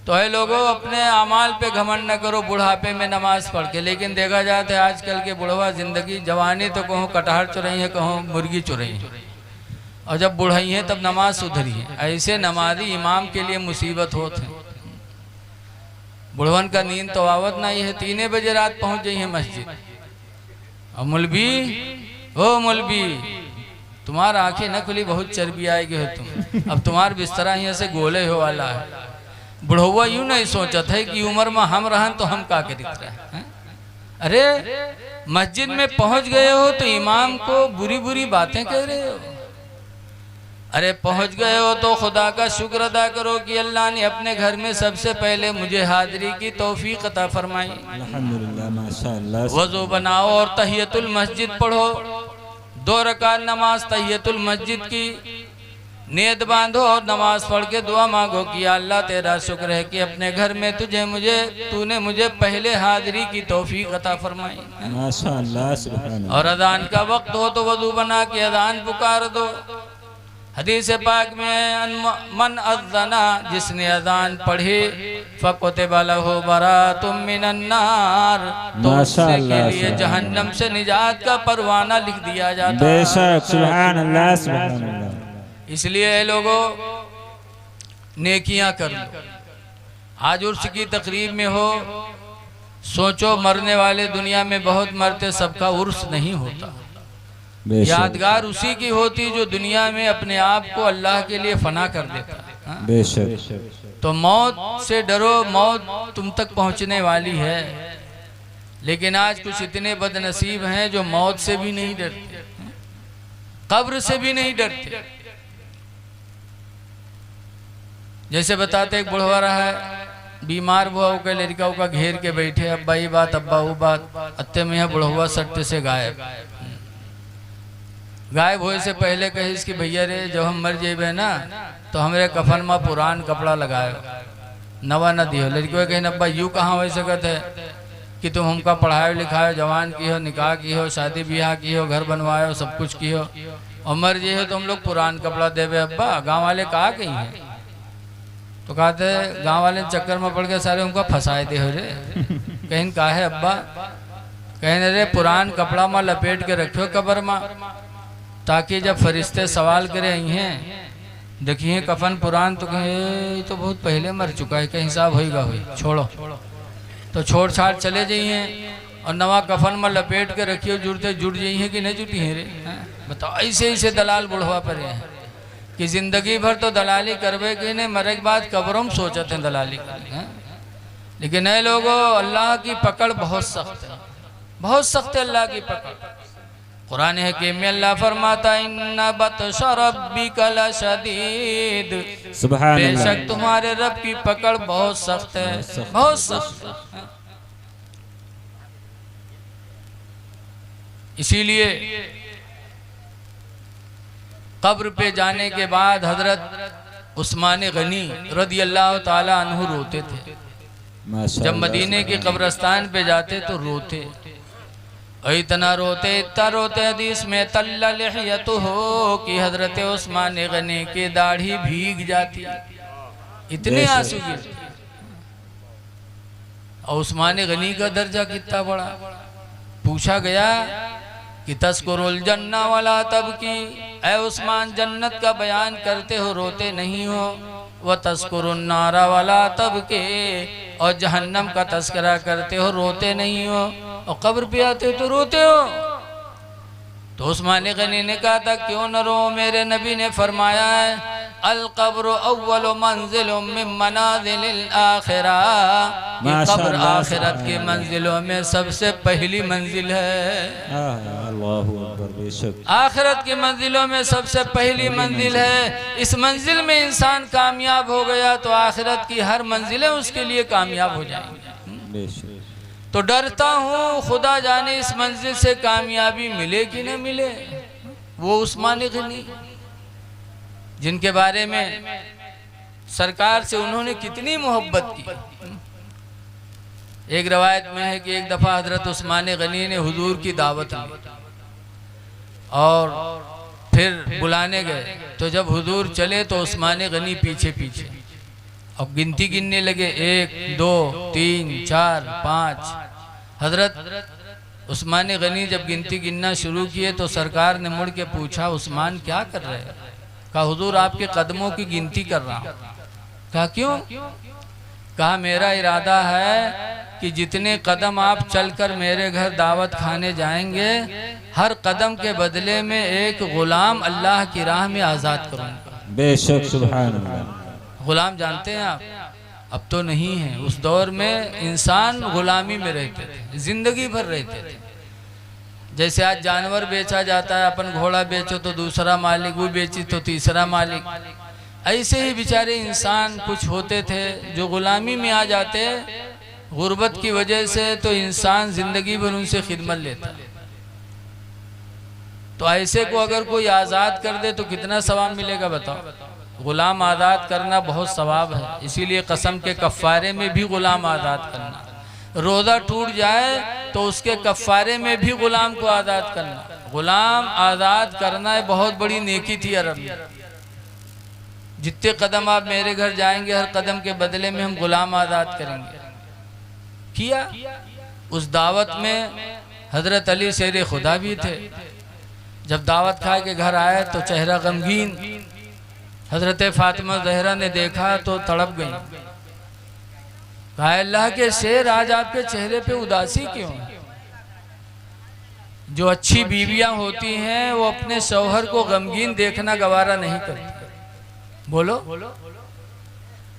तो है लोगों, अपने अमाल पे घमंड न करो बुढ़ापे में नमाज पढ़ के। लेकिन देखा जाता है आजकल के बुढ़वा जिंदगी जवानी तो कहूँ कटहर चुरई है, कहूँ मुर्गी चुरई है, और जब बुढ़ई है तब नमाज सुधरी है। ऐसे नमाजी इमाम के लिए मुसीबत होते हैं। बुढ़वन का नींद तो आवत नहीं है, 3 बजे रात पहुंच गई है मस्जिद। और मौलवी, ओ मौलवी, तुम्हारा आंखें न खुली, बहुत चर्बी आएगी हो तुम, अब तुम्हारा बिस्तरा यहाँ से गोले हो वाला है। बुढ़वा यूं नहीं सोचत है कि उम्र में हम रहन तो हम का करित रहे। अरे मस्जिद में पहुंच गए हो तो इमाम को बुरी बुरी बातें कह रहे हो। अरे पहुंच गए हो तो खुदा का शुक्र अदा करो कि अल्लाह ने अपने घर में सबसे पहले मुझे हाजिरी की तौफीक अता फरमाई। अल्हम्दुलिल्लाह, माशाअल्लाह। वजू बनाओ और तहियतुल मस्जिद पढ़ो, 2 रकात नमाज तहियतुल मस्जिद की नीयत बांधो और नमाज पढ़ के दुआ मांगो कि अल्लाह तेरा शुक्र है कि अपने घर में तूने मुझे पहले हाजिरी की तौफीक अता फरमाई। माशाअल्लाह, सुभान अल्लाह। और अजान का वक्त हो तो वजू बना के अजान पुकार दो। हदीस पाक में मन अज़्ज़ना, जिसने अजान पढ़ी फ़कुतिबा लहू बराअतुम मिनन नार, तो उसके लिए जहन्नम से निजात का परवाना लिख दिया जाता है। बेशक, सुभान अल्लाह, सुभान अल्लाह। इसलिए लोगों नेकियां कर लो। आज उर्स की तकरीब में हो, सोचो मरने वाले दुनिया में बहुत मरते, सबका उर्स नहीं होता। यादगार उसी की होती जो दुनिया में अपने आप को अल्लाह के लिए फना कर देता। बेशक। तो मौत से डरो, मौत तुम तक पहुंचने वाली है। लेकिन आज कुछ इतने बदनसीब हैं जो मौत से भी नहीं डरते, कब्र से भी नहीं डरते। जैसे बताते एक बुढ़वा रहा है, बीमार हुआ के लड़का का घेर के बैठे, अब्बा ये बात अब्बा वो बात, अत्ते में बुढ़वा सट्टे से गायब होए से पहले कहिस कि भैया रे जब हम मर जेबे ना तो हमरे कफन में पुरान कपड़ा लगाए, नवा न दियो। लड़की कहीं अब्बा यूँ कहाँ हो सकत है कि तुम हमका पढ़ाए लिखाए, जवान की हो, निकाह की हो, शादी ब्याह की हो, घर बनवाए हो, सब कुछ की हो, और मर जे हो तो हम लोग पुरान कपड़ा देवे। अब्बा गाँव वाले कहा कहीं है, तो कहते गाँव वाले चक्कर में पड़ के सारे उनका फंसाए दे हो रे। कहीं कहा है अब्बा, कहीं रे पुरान कपड़ा में लपेट के रखो कब्र में, ताकि जब फरिश्ते सवाल करे आई हैं, देखिए कफन पुरान, तो कहे तो बहुत पहले मर चुका है, कहीं हिसाब होगा हुई, छोड़ो। तो छोड़ छाड़ चले जाइए और नवा कफन में लपेट के रखियो, जुड़ते जुड़ जाइए कि नहीं जुटी है रे। बताओ, ऐसे ऐसे दलाल बुढ़वा पर हैं कि जिंदगी भर तो दलाली करवे कि नहीं, मरे के बाद कब्रों में सोचते हैं दलाली कर। लेकिन नए लोगों, अल्लाह की पकड़ बहुत सख्त है, बहुत सख्त है अल्लाह की पकड़। कुरान हकीम में अल्लाह फरमाता है, इन्ना बतशा रब्बिका लशदीद, बेशक तुम्हारे रब की पकड़ बहुत सख्त है, बहुत सख्त। इसीलिए कब्र पे जाने के बाद हजरत उस्मान गनी रदी अल्लाह ताला अन्हु रोते थे। जब मदीने के कब्रस्तान पे जाते तो रोते, इतना रोते हदीस में तल्ला लिहयतुहु कि हजरत उस्मान गनी की दाढ़ी भीग जाती, इतने आंसू गिरते। और उस्मान गनी का दर्जा कितना बड़ा। पूछा गया कि तस्कुरुल जन्ना वाला तब की, ऐ उस्मान जन्नत का बयान करते हो रोते नहीं हो, व तस्कुरुन नारा वाला तब के, और जहन्नम का तस्करा करते हो रोते नहीं हो, और कब्र पे आते हो तो रोते हो। तो उस्मान गनी ने कहा था क्यों न रो, मेरे नबी ने फरमाया है अल कब्र अव्वल मंजिलुम मिन मनाजिलिल आखिरा, ये कब्र आखिरत की मंजिलों में सबसे पहली मंजिल है। अल्लाहु अकबर, बेशक आखिरत की मंजिलों में सबसे पहली मंजिल है। इस मंजिल में इंसान कामयाब हो गया तो आखिरत की हर मंजिलें उसके लिए कामयाब हो जाएंगी। तो डरता हूँ खुदा जाने इस मंजिल से कामयाबी मिले कि न मिले। वो उस्मान गनी जिनके बारे में सरकार से उन्होंने कितनी मोहब्बत की। एक रवायत में है कि एक दफ़ा हजरत उस्मान गनी ने हुजूर की दावत ली और फिर बुलाने गए, तो जब हुजूर चले तो उस्मान गनी पीछे पीछे, और गिनती गिनने लगे, 1 2 3 4 5। हजरत उस्मान गनी जब गिनती गिनना शुरू किए तो सरकार ने मुड़ के पूछा, उस्मान क्या कर रहे हैं? कहा हुजूर आपके कदमों की गिनती कर रहा हूँ। कहा क्यों? कहा मेरा इरादा है कि जितने कदम आप चलकर मेरे घर दावत खाने जाएंगे, हर कदम के बदले में एक गुलाम अल्लाह की राह में आज़ाद करूँगा। बेशक सुभान अल्लाह। गुलाम जानते हैं आप? अब तो नहीं है। उस दौर में इंसान गुलामी में रहते थे, जिंदगी भर रहते थे। जैसे आज जानवर बेचा जाता है, अपन घोड़ा बेचो तो दूसरा मालिक, वो बेची तो तीसरा मालिक, ऐसे ही बेचारे इंसान कुछ होते थे जो गुलामी में आ जाते गुर्बत की वजह से। तो इंसान जिंदगी भर उनसे खिदमत लेता। तो ऐसे को अगर कोई आज़ाद कर दे तो कितना सवाब मिलेगा बताओ? गुलाम आज़ाद करना बहुत सवाब है। इसीलिए कसम के कफ़ारे में भी गुलाम आज़ाद करना, रोज़ा टूट जाए तो उसके कफ़ारे में भी गुलाम को आज़ाद करना। गुलाम आज़ाद करना बहुत बड़ी नेकी थी अरब में। जितने कदम आप मेरे घर जाएंगे, हर कदम के बदले में हम गुलाम आज़ाद करेंगे। किया। उस दावत में हजरत अली शेर खुदा भी थे। जब दावत खा के घर आए तो चेहरा गमगीन। हजरत फातिमा ज़हरा ने देखा तो तड़प गई। कहा अल्लाह के शेर, आज आपके चेहरे पे उदासी क्यों है? जो अच्छी बीवियां होती हैं वो अपने शौहर को गमगीन देखना गवारा नहीं करती। बोलो,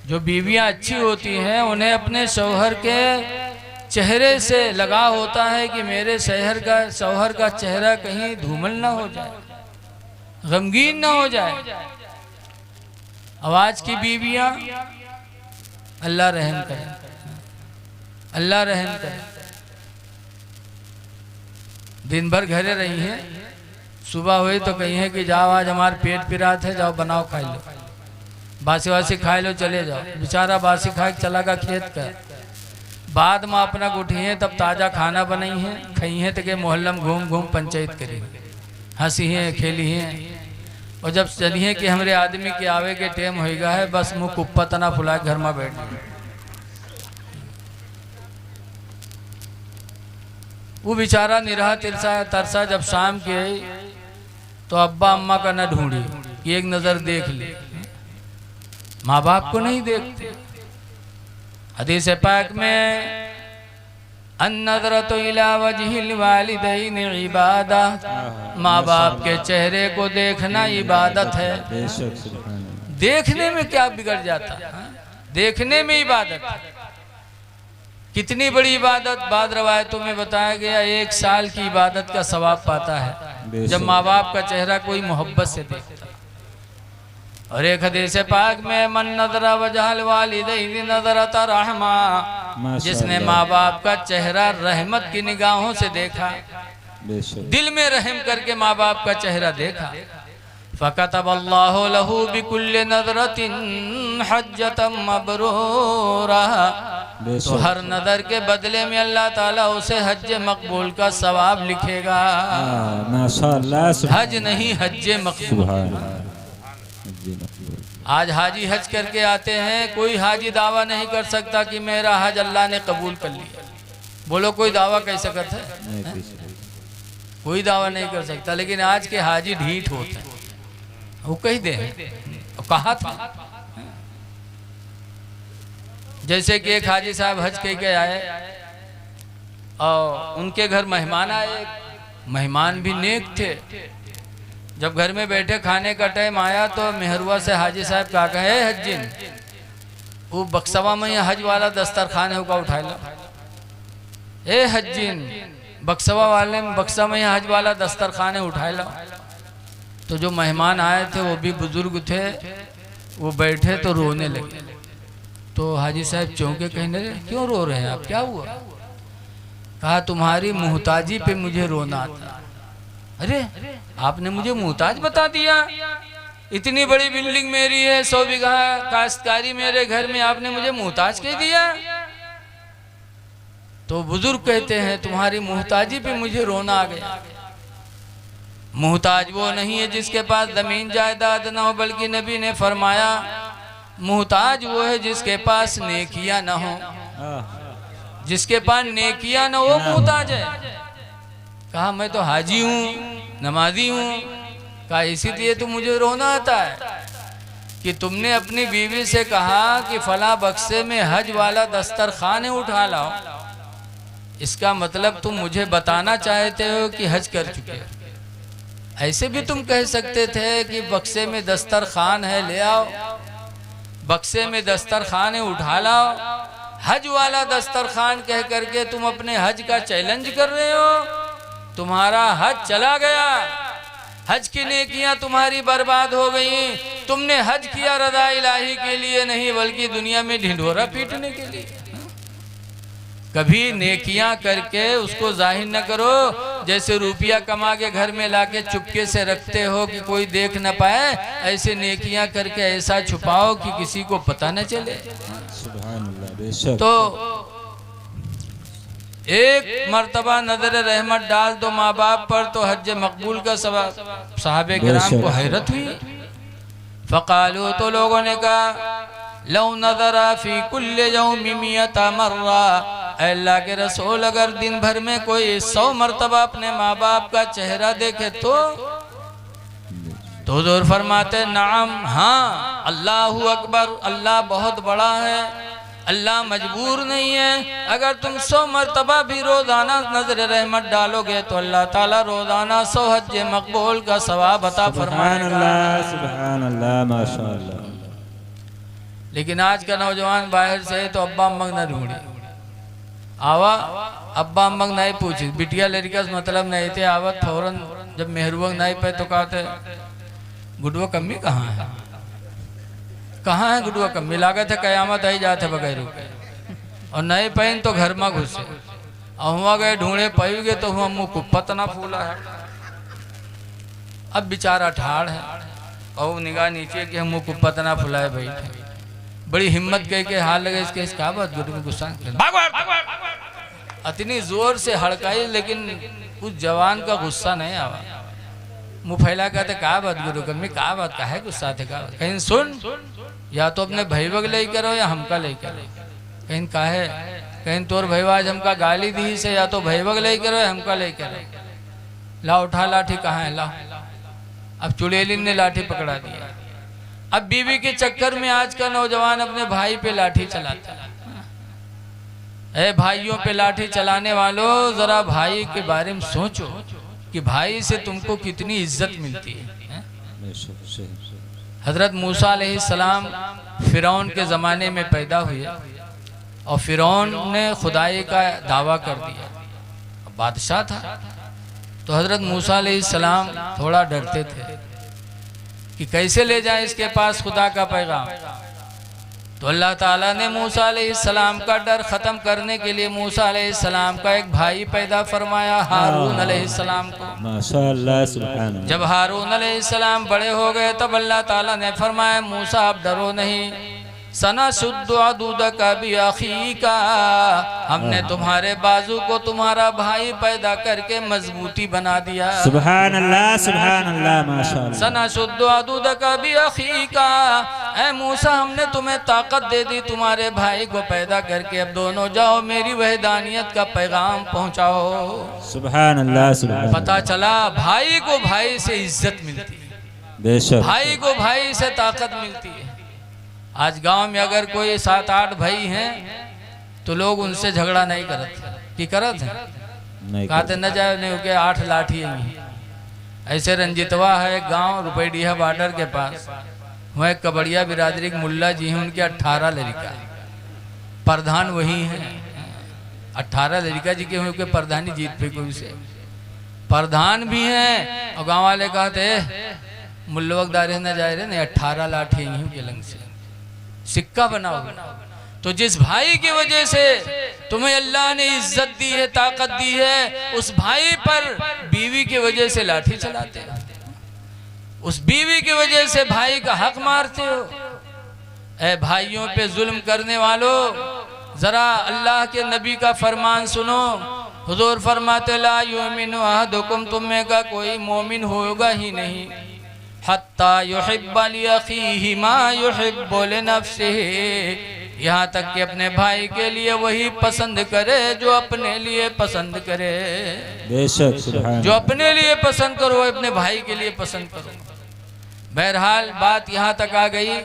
जो बीवियां अच्छी होती हैं उन्हें अपने शौहर के चेहरे से लगाव होता है कि मेरे शौहर का चेहरा कहीं धूमल ना हो जाए, गमगीन ना हो जाए। आवाज की बीवियां, अल्लाह रहम करे, अल्लाह रहम करे। दिन भर घरे रही हैं, सुबह हुई तो कही है कि जाओ आज हमारे पेट पिरात है, जाओ बनाओ खा लो, बासी वासी खा लो, चले जाओ। बेचारा बासी खा के चला गया खेत का। बाद में अपना उठी है तब ताज़ा खाना बनाई है, खाई है तो के मोहल्ला में घूम घूम पंचायत करी, हंसी है, खेली है। और जब चली है कि हमारे आदमी के आवे के टाइम होएगा है, बस मुँह कुप्पा तना फुला घर में बैठ गए। वो बेचारा निराह तरसा जब शाम की आई तो अब्बा अम्मा का न ढूंढी कि एक नज़र देख ली। माँ बाप को नहीं देखते। हदीस पाक में अन्नज़रतु इला वजहिल वालिदैन इबादा, माँ बाप के चेहरे को देखना इबादत है। देखने में क्या बिगड़ जाता, देखने में इबादत। कितनी बड़ी इबादत, बाद रवायतों में बताया गया 1 साल की इबादत का सवाब पाता है जब माँ बाप का चेहरा कोई मोहब्बत से देखता। और एक हदीस पाक में मन नज़रा वजहल वालिदैन नज़रत रहमा, जिसने माँ बाप का चेहरा रहमत की निगाहों से देखा, दिल में रहम करके माँ बाप का चेहरा देखा, फ़कतबल्लाहु लहू बिकुल्लि नज़रतिन हज्जतम मबरूरा, तो हर नज़र के बदले में अल्लाह ताला उसे हज मकबूल का सवाब लिखेगा। हज नहीं, हज मकबूल। आज हाजी हज करके आते हैं, कोई हाजी दावा नहीं कर सकता कि मेरा हज अल्लाह ने कबूल कर लिया। बोलो कोई दावा कैसे करता है? कोई दावा नहीं कर सकता। लेकिन आज के हाजी ढीठ होते हैं, वो कह दे कहा था। जैसे कि एक हाजी साहब हज कह के आए और उनके घर मेहमान आए, मेहमान भी नेक थे। जब घर में बैठे खाने का टाइम आया तो मेहरुआ से हाजी साहब कहा कहे हज्जिन, वो बक्सवा में हज वाला दस्तरखान होगा उठा लो। ए हज्जिन, बक्सवा वाले में बक्सा में हज वाला दस्तरखान उठा लो। तो जो मेहमान आए थे वो भी बुजुर्ग थे, वो बैठे तो रोने लगे। तो हाजी साहब चौंके, कहने लगे क्यों रो रहे हैं आप, क्या हुआ? कहा तुम्हारी मुहताजी पे मुझे रोना आता। अरे आपने मुझे मुहताज बता दिया? इतनी बड़ी बिल्डिंग मेरी है, 100 बीघा काश्तकारी मेरे घर में, आपने मुझे मुहताज कह दिया? तो बुजुर्ग कहते हैं तुम्हारी मुहताजी पे मुझे रोना आ गया। मुहताज वो नहीं है जिसके पास जमीन जायदाद ना हो, बल्कि नबी ने फरमाया मुहताज वो है जिसके पास नेकियां ना हो, जिसके पास नेकियां ना हो मुहताज है। कहा मैं तो हाजी हूँ, नमाजी हूँ। कहा इसीलिए तो मुझे रोना आता है कि तुमने अपनी बीवी से कहा कि फला बक्से में हज वाला दस्तरखान उठा लाओ, इसका मतलब तुम मुझे बताना चाहते हो कि हज कर चुके हो। ऐसे भी तुम कह सकते थे कि बक्से में दस्तरखान है ले आओ, बक्से में दस्तरखान उठा लाओ। हज वाला दस्तरखान कह करके तुम अपने हज का चैलेंज कर रहे हो। तुम्हारा हज चला गया, हज की नेकियां तुम्हारी बर्बाद हो गई। तुमने हज किया रज़ा इलाही के लिए नहीं, बल्कि दुनिया में ढिंढोरा पीटने के लिए। कभी नेकियां करके उसको जाहिर न करो, जैसे रुपया कमा के घर में लाके चुपके से रखते हो कि कोई देख न पाए। ऐसे नेकियां करके ऐसा छुपाओ कि किसी को पता न चले। तो एक मर्तबा नजर रहमत डाल दो माँ बाप पर तो हज मकबूल का सवाब। साहबे किराम को हैरत हुई। फ़क़ालू, तो लोगों ने कहा लौ नज़रा फ़ी कुल्ले यौमि मियता मर्रा, अल्लाह के रसूल अगर दिन भर में कोई 100 मर्तबा अपने माँ बाप का चेहरा देखे तो हुज़ूर फरमाते नाम, हाँ, अल्लाहु अकबर, अल्लाह बहुत बड़ा है, अल्लाह मजबूर नहीं है। अगर तुम 100 मर्तबा भी रोजाना नजर रहमत डालोगे तो अल्लाह ताला रोजाना 100 हज मकबूल का सवाब अता फरमाएगा। सुभान अल्लाह, माशाअल्लाह। लेकिन आज का नौजवान बाहर से तो अब्बा अम्मा न ढूंढी आवा, अब्बा अम्मा नहीं पूछी, बिटिया लड़का मतलब नहीं थे आवत फौरन जब मेहरबंग नहीं पे तो कहते गुडवा कम्मी कहाँ है, कहाँ है गुडवा कम्मी, लागत है कयामत आई जाते बगैर रुके। और नए पहन तो घर में घुसे, हुआ गए ढूंढे पई गए तो हुआ मुँह कुप्पत ना फूला है। अब बेचारा ठाड़ है और निगाह नीचे कि हम मुँह कुप्पत ना फुलाए बैठे। बड़ी हिम्मत कह के हाल लगे इसके, इस बात गुरु में गुस्सा इतनी जोर से हड़काई, लेकिन उस जवान का गुस्सा नहीं आवा। मुँह फैला कहते कहा बात गुरु कम्मी, कहा बात का है गुस्सा थे, कहा कहीं सुन, या तो अपने भाई वग ले करो या हमका ले करो। कहीं काहे, कहीं तोर भैया हमका गाली दी से, या तो भाई वग ले करो या हमका ले करो। ला उठा लाठी, कहाँ है ला। अब चुड़ैलिन ने लाठी पकड़ा दिया। अब बीवी के चक्कर में आज का नौजवान अपने भाई पे लाठी चलाता है। ए भाइयों पे लाठी चलाने वालों, जरा भाई के बारे में सोचो कि भाई से तुमको कितनी इज्जत मिलती है। हजरत मूसा अलैहिस्सलाम फिरौन के ज़माने में पैदा हुए और फिरौन ने खुदाई का दावा कर दिया, बादशाह था। तो हजरत मूसा अलैहिस्सलाम थोड़ा डरते थे कि कैसे ले जाए इसके पास खुदा का पैगाम। तो अल्लाह ताला ने मूसा अलैहिस्सलाम का डर ख़त्म करने के लिए मूसा अलैहिस्सलाम का एक भाई पैदा फरमाया, हारून अलैहिस्सलाम को। माशाअल्लाह, सुभान अल्लाह। जब हारून अलैहिस्सलाम बड़े हो गए तब अल्लाह ताला ने फरमाया मूसा आप डरो नहीं, सना शुद्ध दूध का भी अखी का, हमने तुम्हारे बाजू को तुम्हारा भाई पैदा करके मजबूती बना दिया। सुभान अल्लाह, सुभान अल्लाह, माशाअल्लाह। सना शुद्ध दूध का भी अखी का, ऐ मूसा हमने तुम्हें ताकत दे दी तुम्हारे भाई को पैदा करके, अब दोनों जाओ मेरी वहदानियत का पैगाम पहुंचाओ। सुभान अल्लाह, सुभान। पता चला भाई को भाई से इज्जत मिलती है, बेशक भाई को भाई से ताकत मिलती है। आज गांव में अगर कोई 7-8 भाई हैं तो लोग उनसे झगड़ा नहीं करते कि करत हैं, कहते न जाए नहीं के 8 लाठी हैं। ऐसे रंजितवा है एक गांव रुपैडीहा बॉर्डर के पास, वहाँ एक कबड़िया बिरादरी के मुल्ला जी हैं, उनके 18 लड़का, प्रधान वही हैं। 18 लड़का जी के हुए प्रधानी जीत पे कोई से प्रधान भी हैं। और गाँव वाले कहते मुल्लवकदारे न जाए रहे नहीं, 18 लाठी यहीं के लंग से सिक्का बनाओ। तो जिस भाई की वजह से तुम्हें अल्लाह ने इज्जत दी है, ताकत दी है, उस भाई पर बीवी की वजह से लाठी चलाते हो, उस बीवी की वजह से भाई का हक मारते हो। ऐ भाइयों पे जुल्म करने वालों, जरा अल्लाह के नबी का फरमान सुनो। हुजूर फरमाते ला युमिनु अहदुकुम, तुम में का कोई मोमिन होगा ही नहीं हत्ता युहिब्बा लिअखीहि मा युहिब्बु लिनफ्सिहि, यहाँ तक कि अपने भाई के लिए वही पसंद करे जो अपने लिए पसंद करे। बेशक सुभान जो अपने लिए पसंद करो अपने भाई के लिए पसंद करो। बहरहाल बात यहाँ तक आ गई।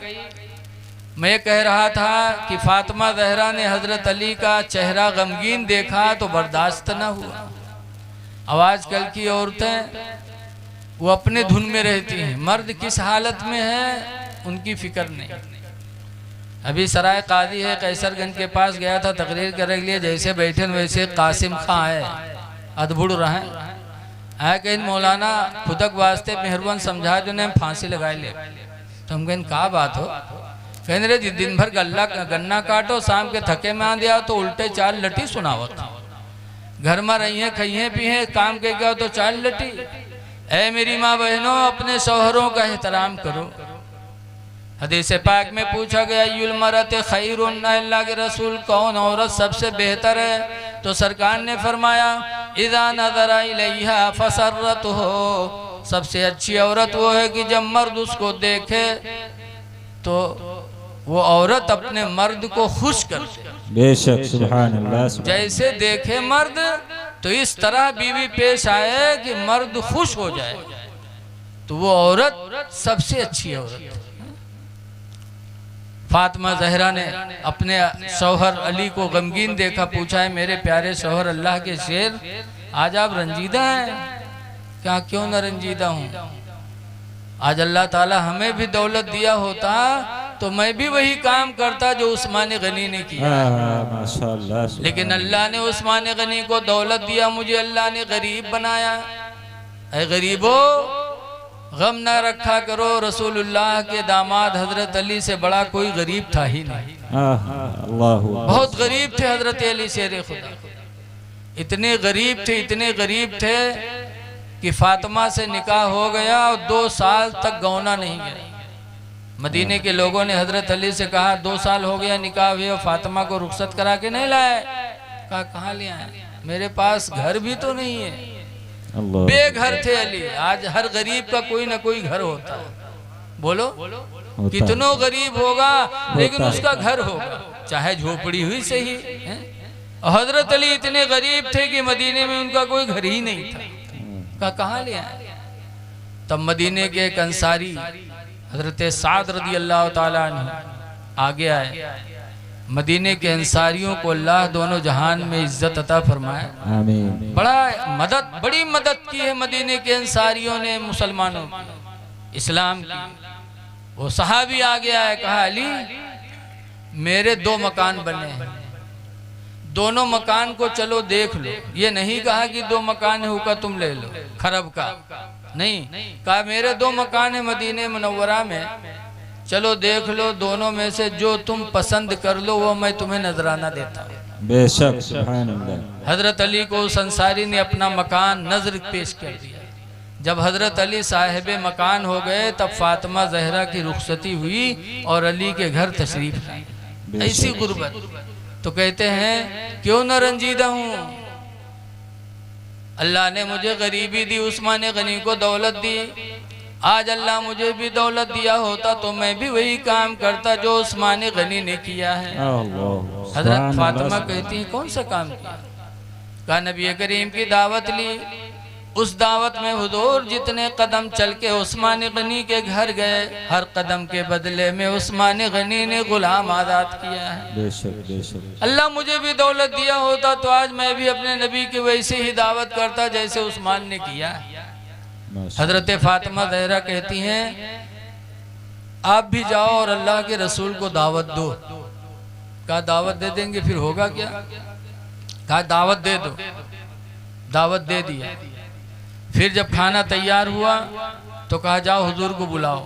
मैं कह रहा था कि फातिमा ज़हरा ने हज़रत अली का चेहरा गमगीन देखा तो बर्दाश्त न हुआ। अब आजकल की औरतें वो अपने धुन में रहती हैं, मर्द किस हालत में है उनकी फिक्र नहीं। अभी सराय कादी है कैसरगंज के पास गया था तकरीर करने के लिए, जैसे बैठे वैसे कासिम खां है अदबुड़ रहे है कहीं मौलाना खुदक वास्ते मेहरबान समझा जो ने फांसी लगाए ले। तो हम कहें का बात हो, कहने रे दिन भर गन्ना काटो, शाम के थके में आ दिया तो उल्टे चाल लटी सुनावत। घर में रहिए खाइए पिए काम के गया तो चाल लटी। ऐ मेरी माँ बहनों, अपने शौहरों का एहतराम करो। हदीस पाक में पूछा गया युल मरत खैरुन, अल्लाह के रसूल कौन औरत सबसे बेहतर है? तो सरकार ने फरमाया इज़ा नज़रा इलैहा फसरत हो, सबसे अच्छी औरत वो है कि जब मर्द उसको देखे तो वो औरत अपने मर्द को खुश कर दे। बेशक सुभान अल्लाह। जैसे देखे मर्द तो इस तरह बीवी पेश आए कि मर्द खुश हो जाए, तो वो औरत सबसे अच्छी औरत। फातिमा ज़हरा ने अपने शौहर अली को गमगीन देखा, पूछा है मेरे प्यारे शौहर अल्लाह के शेर, आज आप रंजीदा हैं क्या? क्यों न रंजीदा हूँ, आज अल्लाह ताला हमें भी दौलत दिया होता तो मैं भी वही काम करता जो उस्मान गनी ने किया। माशाअल्लाह। लेकिन अल्लाह ने उस्मान गनी को दौलत दिया, मुझे अल्लाह ने गरीब बनाया। ऐ गरीबो गम ना रखा करो, रसूलुल्लाह के दामाद हजरत अली से बड़ा कोई गरीब था ही नहीं। बहुत गरीब थे हजरत अली शेर खुदा, इतने गरीब थे, इतने गरीब थे कि फातिमा से निकाह हो गया और 2 साल तक गौना नहीं गया। मदीने के लोगों ने हजरत अली से कहा 2 साल हो गया निकाह हुए और फातिमा को रुखसत करा के नहीं लाए। कहा कहाँ ले आए, मेरे पास घर भी तो नहीं है। बेघर थे अली। आज हर गरीब का कोई ना कोई घर होता है, बोलो कितनों गरीब होगा लेकिन उसका घर होगा, चाहे झोपड़ी हुई सही है। हजरत अली इतने गरीब थे कि मदीने में उनका कोई घर ही नहीं था। कहाँ ले आए? तब मदीने के एक अंसारी हजरत साद रदी अल्लाह ताला अन्हु आगे आए। मदीने के अंसारियों को अल्लाह दोनों जहान में इज्जत अता फरमाए, आमीन। बड़ी मदद की है मदीने के अंसारियों ने मुसलमानों की, इस्लाम की। वो सहाबी आगे आए, कहा अली मेरे 2 मकान बने हैं, दोनों मकान को चलो देख लो। ये नहीं कहा कि 2 मकान है होगा तुम ले लो खरब का, नहीं कहा मेरे 2 मकान है मदीने मुनव्वरा में, चलो देख लो, दोनों में से जो तुम पसंद कर लो वो मैं तुम्हें नजराना देता हूँ। बेशक सुभान अल्लाह। हजरत अली को उस अंसारी ने अपना मकान नजर पेश कर दिया। जब हजरत अली साहिब मकान हो गए तब फातिमा ज़हरा की रुखसती हुई और अली के घर तशरीफ लाई। ऐसी गुर्बत तो कहते हैं क्यों न रंजीदा हूँ, अल्लाह ने मुझे गरीबी दी, उस्मान गनी को दौलत दी। आज अल्लाह मुझे भी दौलत दिया होता तो मैं भी वही काम करता जो उस्मान गनी ने किया है। हजरत फातिमा कहती है कौन सा काम किया? कहा नबी करीम की दावत ली, उस दावत में हुजूर जितने कदम चल के उस्मान गनी के घर गए, हर कदम के बदले में उस्मान गनी ने गुलाम आज़ाद किया है। बेशक बेशक। अल्लाह मुझे भी दौलत दिया होता तो आज मैं भी अपने नबी की वैसे ही दावत करता जैसे उस्मान ने किया। हजरत फातिमा ज़हरा कहती हैं आप भी जाओ और अल्लाह के रसूल को दावत दो। कहा दावत दे देंगे फिर होगा क्या? कहा दावत दे दो। दावत दे दिया। फिर जब खाना तैयार हुआ तो कहा जाओ हुजूर को बुलाओ,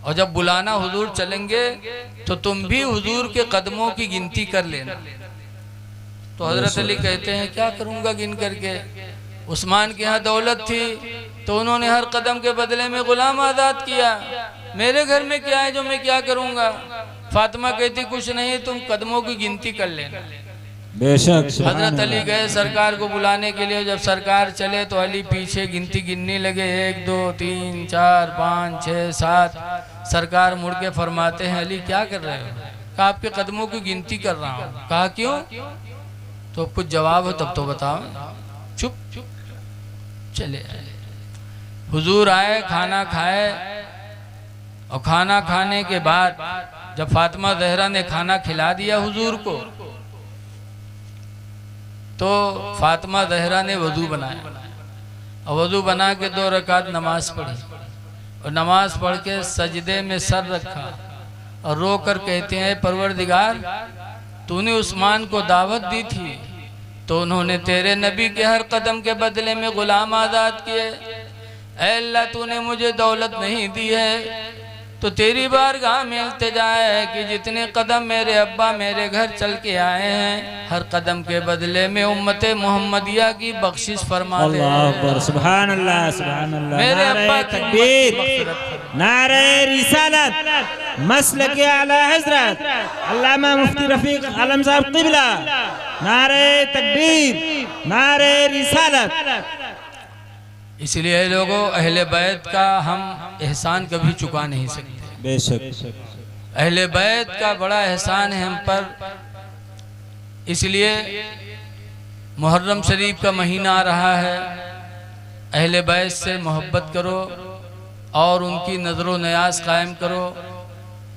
और जब बुलाना हुजूर चलेंगे तो तुम भी हुजूर के कदमों की गिनती कर लेना। तो हजरत अली कहते हैं क्या करूंगा गिन करके? उस्मान के यहाँ दौलत थी तो उन्होंने हर कदम के बदले में गुलाम आज़ाद किया, मेरे घर में क्या है जो मैं क्या करूंगा? फातिमा कहती कुछ नहीं, तुम कदमों की गिनती कर लेना। बेशक हजरत अली गए सरकार को बुलाने के लिए। जब सरकार चले तो अली पीछे गिनती गिनने लगे, 1 2 3 4 5 6 7। सरकार मुड़ के फरमाते हैं, अली क्या कर रहे हो? कहा आपके कदमों की गिनती कर रहा हूँ। कहा क्यों? तो कुछ जवाब हो तब तो बताओ। चुप चुप चले आए। हुजूर आए, खाना खाए, और खाना खाने के बाद जब फातिमा ज़हरा ने खाना खिला दिया हुजूर को, तो फातिमा ज़हरा ने वज़ू बनाया, और वज़ू बना के 2 रकात नमाज पढ़ी, और नमाज पढ़ के सजदे में सर रखा और रो कर कहते हैं, परवरदिगार तूने उस्मान को दावत दी थी तो उन्होंने तेरे नबी के हर कदम के बदले में गुलाम आज़ाद किए। ऐ अल्लाह तूने मुझे दौलत नहीं दी है तो तेरी बारगाह में इल्तिजा है कि जितने कदम मेरे अब्बा मेरे घर चल के आए हैं, हर कदम के बदले में उम्मते मोहम्मदिया की बख्शिश फरमा दे। अल्लाह अकबर, सुभान अल्लाह, सुभान अल्लाह। मेरे अब्बा की तकबीर, नारे रिसालत, मसलक आला हजरत अल्लामा मुफ्ती रफीक आलम साहब क़िबला, नारे तकबीर, नारे रिसालत। इसलिए लोगों, अहले बैत का हम एहसान कभी चुका नहीं सकते। बेशक अहले बैत का बड़ा एहसान है हम पर। इसलिए मुहर्रम शरीफ का महीना आ रहा है, अहले बैत से मोहब्बत करो और उनकी नज़रो न्याज कायम करो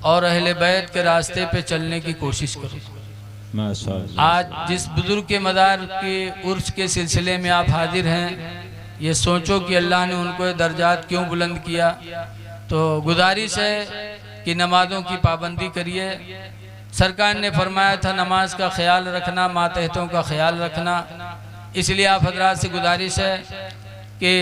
और अहले बैत के रास्ते पे चलने की कोशिश करो। माशाअल्लाह। आज जिस बुजुर्ग के मदार के उर्स के सिलसिले में आप हाजिर हैं, ये सोचो कि अल्लाह ने उनको दर्जात क्यों बुलंद किया। तो गुजारिश है कि नमाज़ों की पाबंदी करिए। सरकार ने फरमाया था नमाज का ख्याल रखना, मातहतों का ख्याल रखना। इसलिए आप हजरात से गुजारिश है कि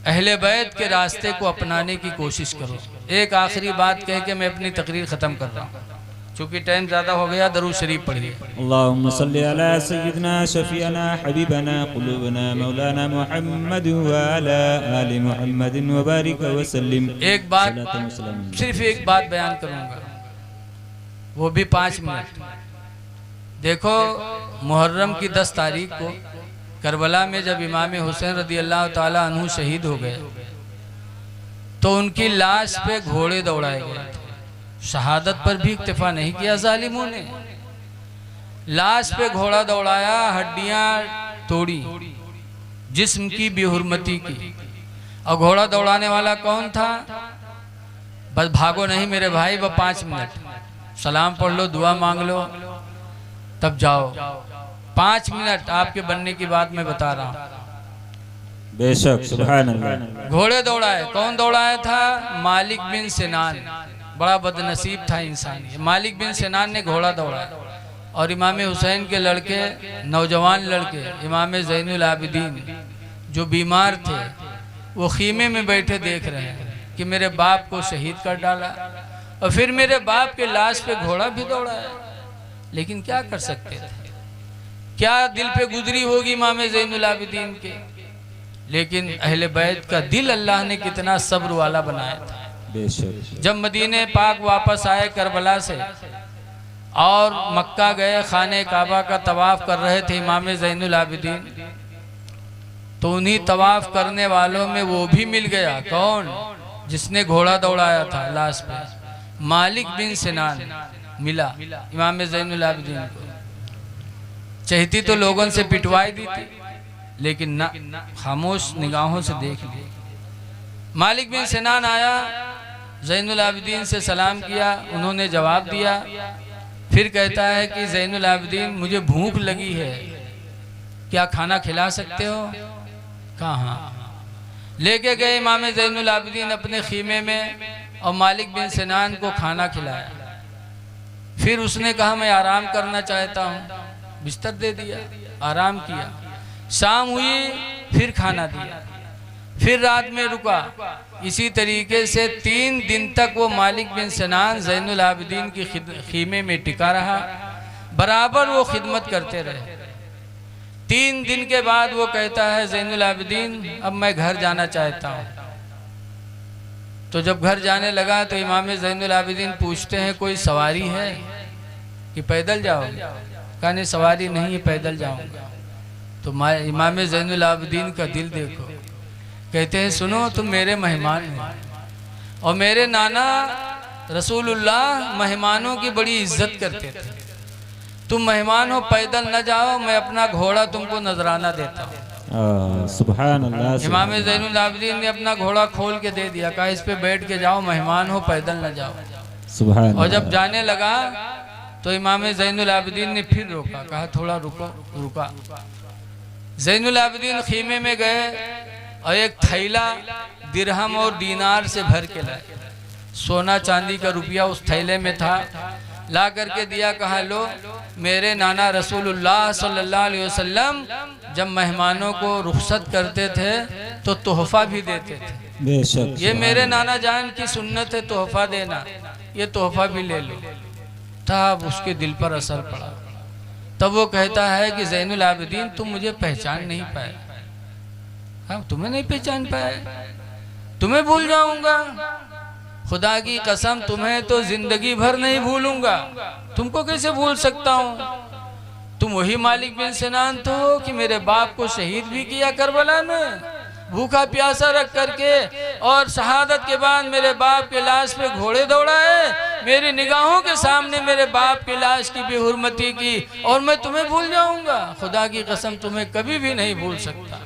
अहले बैत के रास्ते को अपनाने की कोशिश करो। एक आखिरी बात कह के मैं अपनी तकरीर ख़त्म कर रहा हूँ, चूँकि टाइम ज़्यादा हो गया। दरूद शरीफ पढ़िए। अल्लाहुम्मा सल्ली अला सय्यिदना शफीअना हबीबना कुलूबना मौलाना मुहम्मद व अला आलि मुहम्मद व बारिक व सल्लिम। एक बात, सिर्फ एक बात बयान करूँगा, वो भी 5 मिनट। देखो, मुहर्रम की 10 तारीख को करबला में जब इमाम हुसैन रदी अल्लाह ताला अन्हु शहीद हो गए तो उनकी लाश पे घोड़े दौड़ाए गए थे। शहादत पर भी इक्तिफा नहीं किया जालिमों ने, लाश पे घोड़ा दौड़ाया, हड्डियां तोड़ी, जिस्म की बेहुरमती की। और घोड़ा दौड़ाने वाला कौन था? बस भागो नहीं मेरे भाई, वह 5 मिनट सलाम पढ़ लो, दुआ मांग लो, तब जाओ। 5 मिनट आपके बनने की बात मैं बता रहा हूँ। बेशक, सुभान अल्लाह। घोड़े दौड़ाए, कौन दौड़ाया था? मालिक बिन सिनान। बड़ा बदनसीब था इंसान। मालिक बिन सिनान ने घोड़ा दौड़ाया, और इमाम हुसैन के लड़के, नौजवान लड़के, इमाम ज़ैनुल आबिदीन जो बीमार थे, वो खीमे में बैठे देख रहे हैं कि मेरे बाप को शहीद कर डाला, और फिर मेरे बाप के लाश पे घोड़ा भी दौड़ाया। लेकिन क्या कर सकते थे? क्या दिल पे गुजरी होगी इमाम ज़ैनुल आबिदीन के? लेकिन अहले बैत का दिल अल्लाह ने कितना सब्र वाला बनाया था। जब मदीने पाक वापस आए करबला से और मक्का गए, खाने काबा का तवाफ कर रहे थे इमाम ज़ैनुल आबिदीन, तो उन्हीं तवाफ करने वालों में वो भी मिल गया। कौन? जिसने घोड़ा दौड़ाया था लाश पे, मालिक बिन सिनान मिला इमाम ज़ैनुल आबिदीन को। चाहती तो लोगों से पिटवाई दी थी, लेकिन ना, खामोश निगाहों से देख लिया। मालिक बिन सिनान आया, ज़ैनुल आबिदीन से सलाम किया, उन्होंने जवाब दिया। फिर कहता है कि ज़ैनुल आबिदीन मुझे भूख लगी है, क्या खाना खिला सकते हो? कहाँ? लेके गए इमाम ज़ैनुल आबिदीन अपने खीमे में और मालिक बिन सिनान को खाना खिलाया। फिर उसने कहा मैं आराम करना चाहता हूँ, बिस्तर दे दिया, आराम किया। शाम हुई, फिर खाना दिया, फिर रात में रुका। इसी तरीके से 3 दिन तक वो मालिक बिन सिनान ज़ैनुल आबिदीन की खीमे में टिका रहा, बराबर वो खिदमत करते रहे। 3 दिन के बाद वो कहता है ज़ैनुल आबिदीन अब मैं घर जाना चाहता हूँ। तो जब घर जाने लगा तो इमाम ज़ैनुल आबिदीन पूछते हैं कोई सवारी है कि पैदल जाओगे? कहा नहीं सवारी नहीं है, पैदल जाऊंगा। तो इमाम ज़ैनुल आबिदीन का दिल देखो, कहते हैं सुनो तुम मेरे मेहमान हो और मेरे नाना रसूलुल्लाह मेहमानों की बड़ी इज्जत करते थे। तुम मेहमान हो, पैदल न जाओ, मैं अपना घोड़ा तुमको नजराना देता हूँ। सुभान अल्लाह। इमाम ज़ैनुल आबिदीन ने अपना घोड़ा खोल के दे दिया, कहा इस पे बैठ के जाओ, मेहमान हो, पैदल न जाओ। सुभान। और जब जाने लगा तो इमाम ज़ैनुल आबिदीन ने फिर रोका, कहा थोड़ा रुका। ज़ैनुल आबिदीन खीमे में गए और एक थैला दिरहम और दीनार से भर के लाए। सोना चांदी का रुपया उस थैले में था, ला करके दिया। कहा लो, मेरे नाना रसूलुल्लाह सल्लल्लाहु अलैहि वसल्लम जब मेहमानों को रुखसत करते थे तो तोहफा भी देते थे। बेशक ये मेरे नाना जान की सुन्नत है, तोहफा देना, ये तोहफा भी ले लो। तब उसके दिल पर असर पड़ा। तब वो कहता है कि ज़ैनुल आबिदीन तुम मुझे पहचान नहीं पाए। हाँ, तुम्हें नहीं पहचान पाए, तुम्हें भूल जाऊंगा? खुदा की कसम तुम्हें तो जिंदगी भर नहीं भूलूंगा। तुमको कैसे भूल सकता हूँ? तुम वही मालिक बिन सिनान तो हो कि मेरे बाप को शहीद भी किया करबला में, भूखा प्यासा रख करके, और शहादत के बाद मेरे बाप के लाश पे घोड़े दौड़ाए, मेरी निगाहों के सामने मेरे बाप की लाश की बेहुरमती की, और मैं तुम्हें भूल जाऊंगा? खुदा की कसम तुम्हें कभी भी नहीं भूल सकता।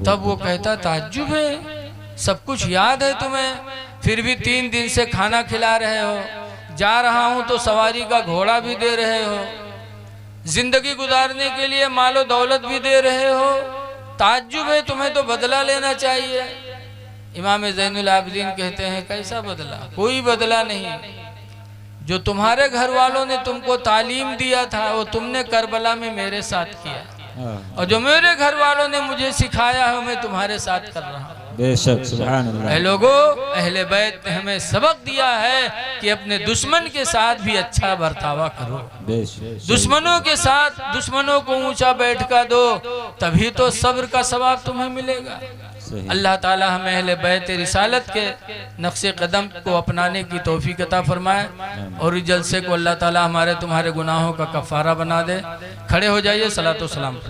तब वो कहता ताज्जुब है, सब कुछ याद है तुम्हें, फिर भी 3 दिन से खाना खिला रहे हो, जा रहा हूं तो सवारी का घोड़ा भी दे रहे हो, जिंदगी गुजारने के लिए मालो दौलत भी दे रहे हो। ताज्जुब है, तुम्हें तो बदला लेना चाहिए। इमाम ज़ैनुल आबिदीन कहते हैं कैसा बदला? कोई बदला नहीं। जो तुम्हारे घर वालों ने तुमको तालीम दिया था वो तुमने करबला में मेरे साथ किया, और जो मेरे घर वालों ने मुझे सिखाया है मैं तुम्हारे साथ कर रहा हूँ। बेशक सुभान अल्लाह। लोगों, अहले बैत ने हमें सबक दिया है कि अपने दुश्मन के साथ भी अच्छा बर्तावा करो। दुश्मनों के साथ दुश्मनों को ऊंचा बैठका दो, तभी तो सब्र का सवाब तुम्हें मिलेगा। अल्लाह ताला हमें अहले बैत रिसालत के नक्शे कदम को अपनाने की तौफीक अता फरमाए, और इस जलसे को अल्लाह ताला हमारे तुम्हारे गुनाहों का कफ़ारा बना दे। खड़े हो जाइए, सलातो सलाम।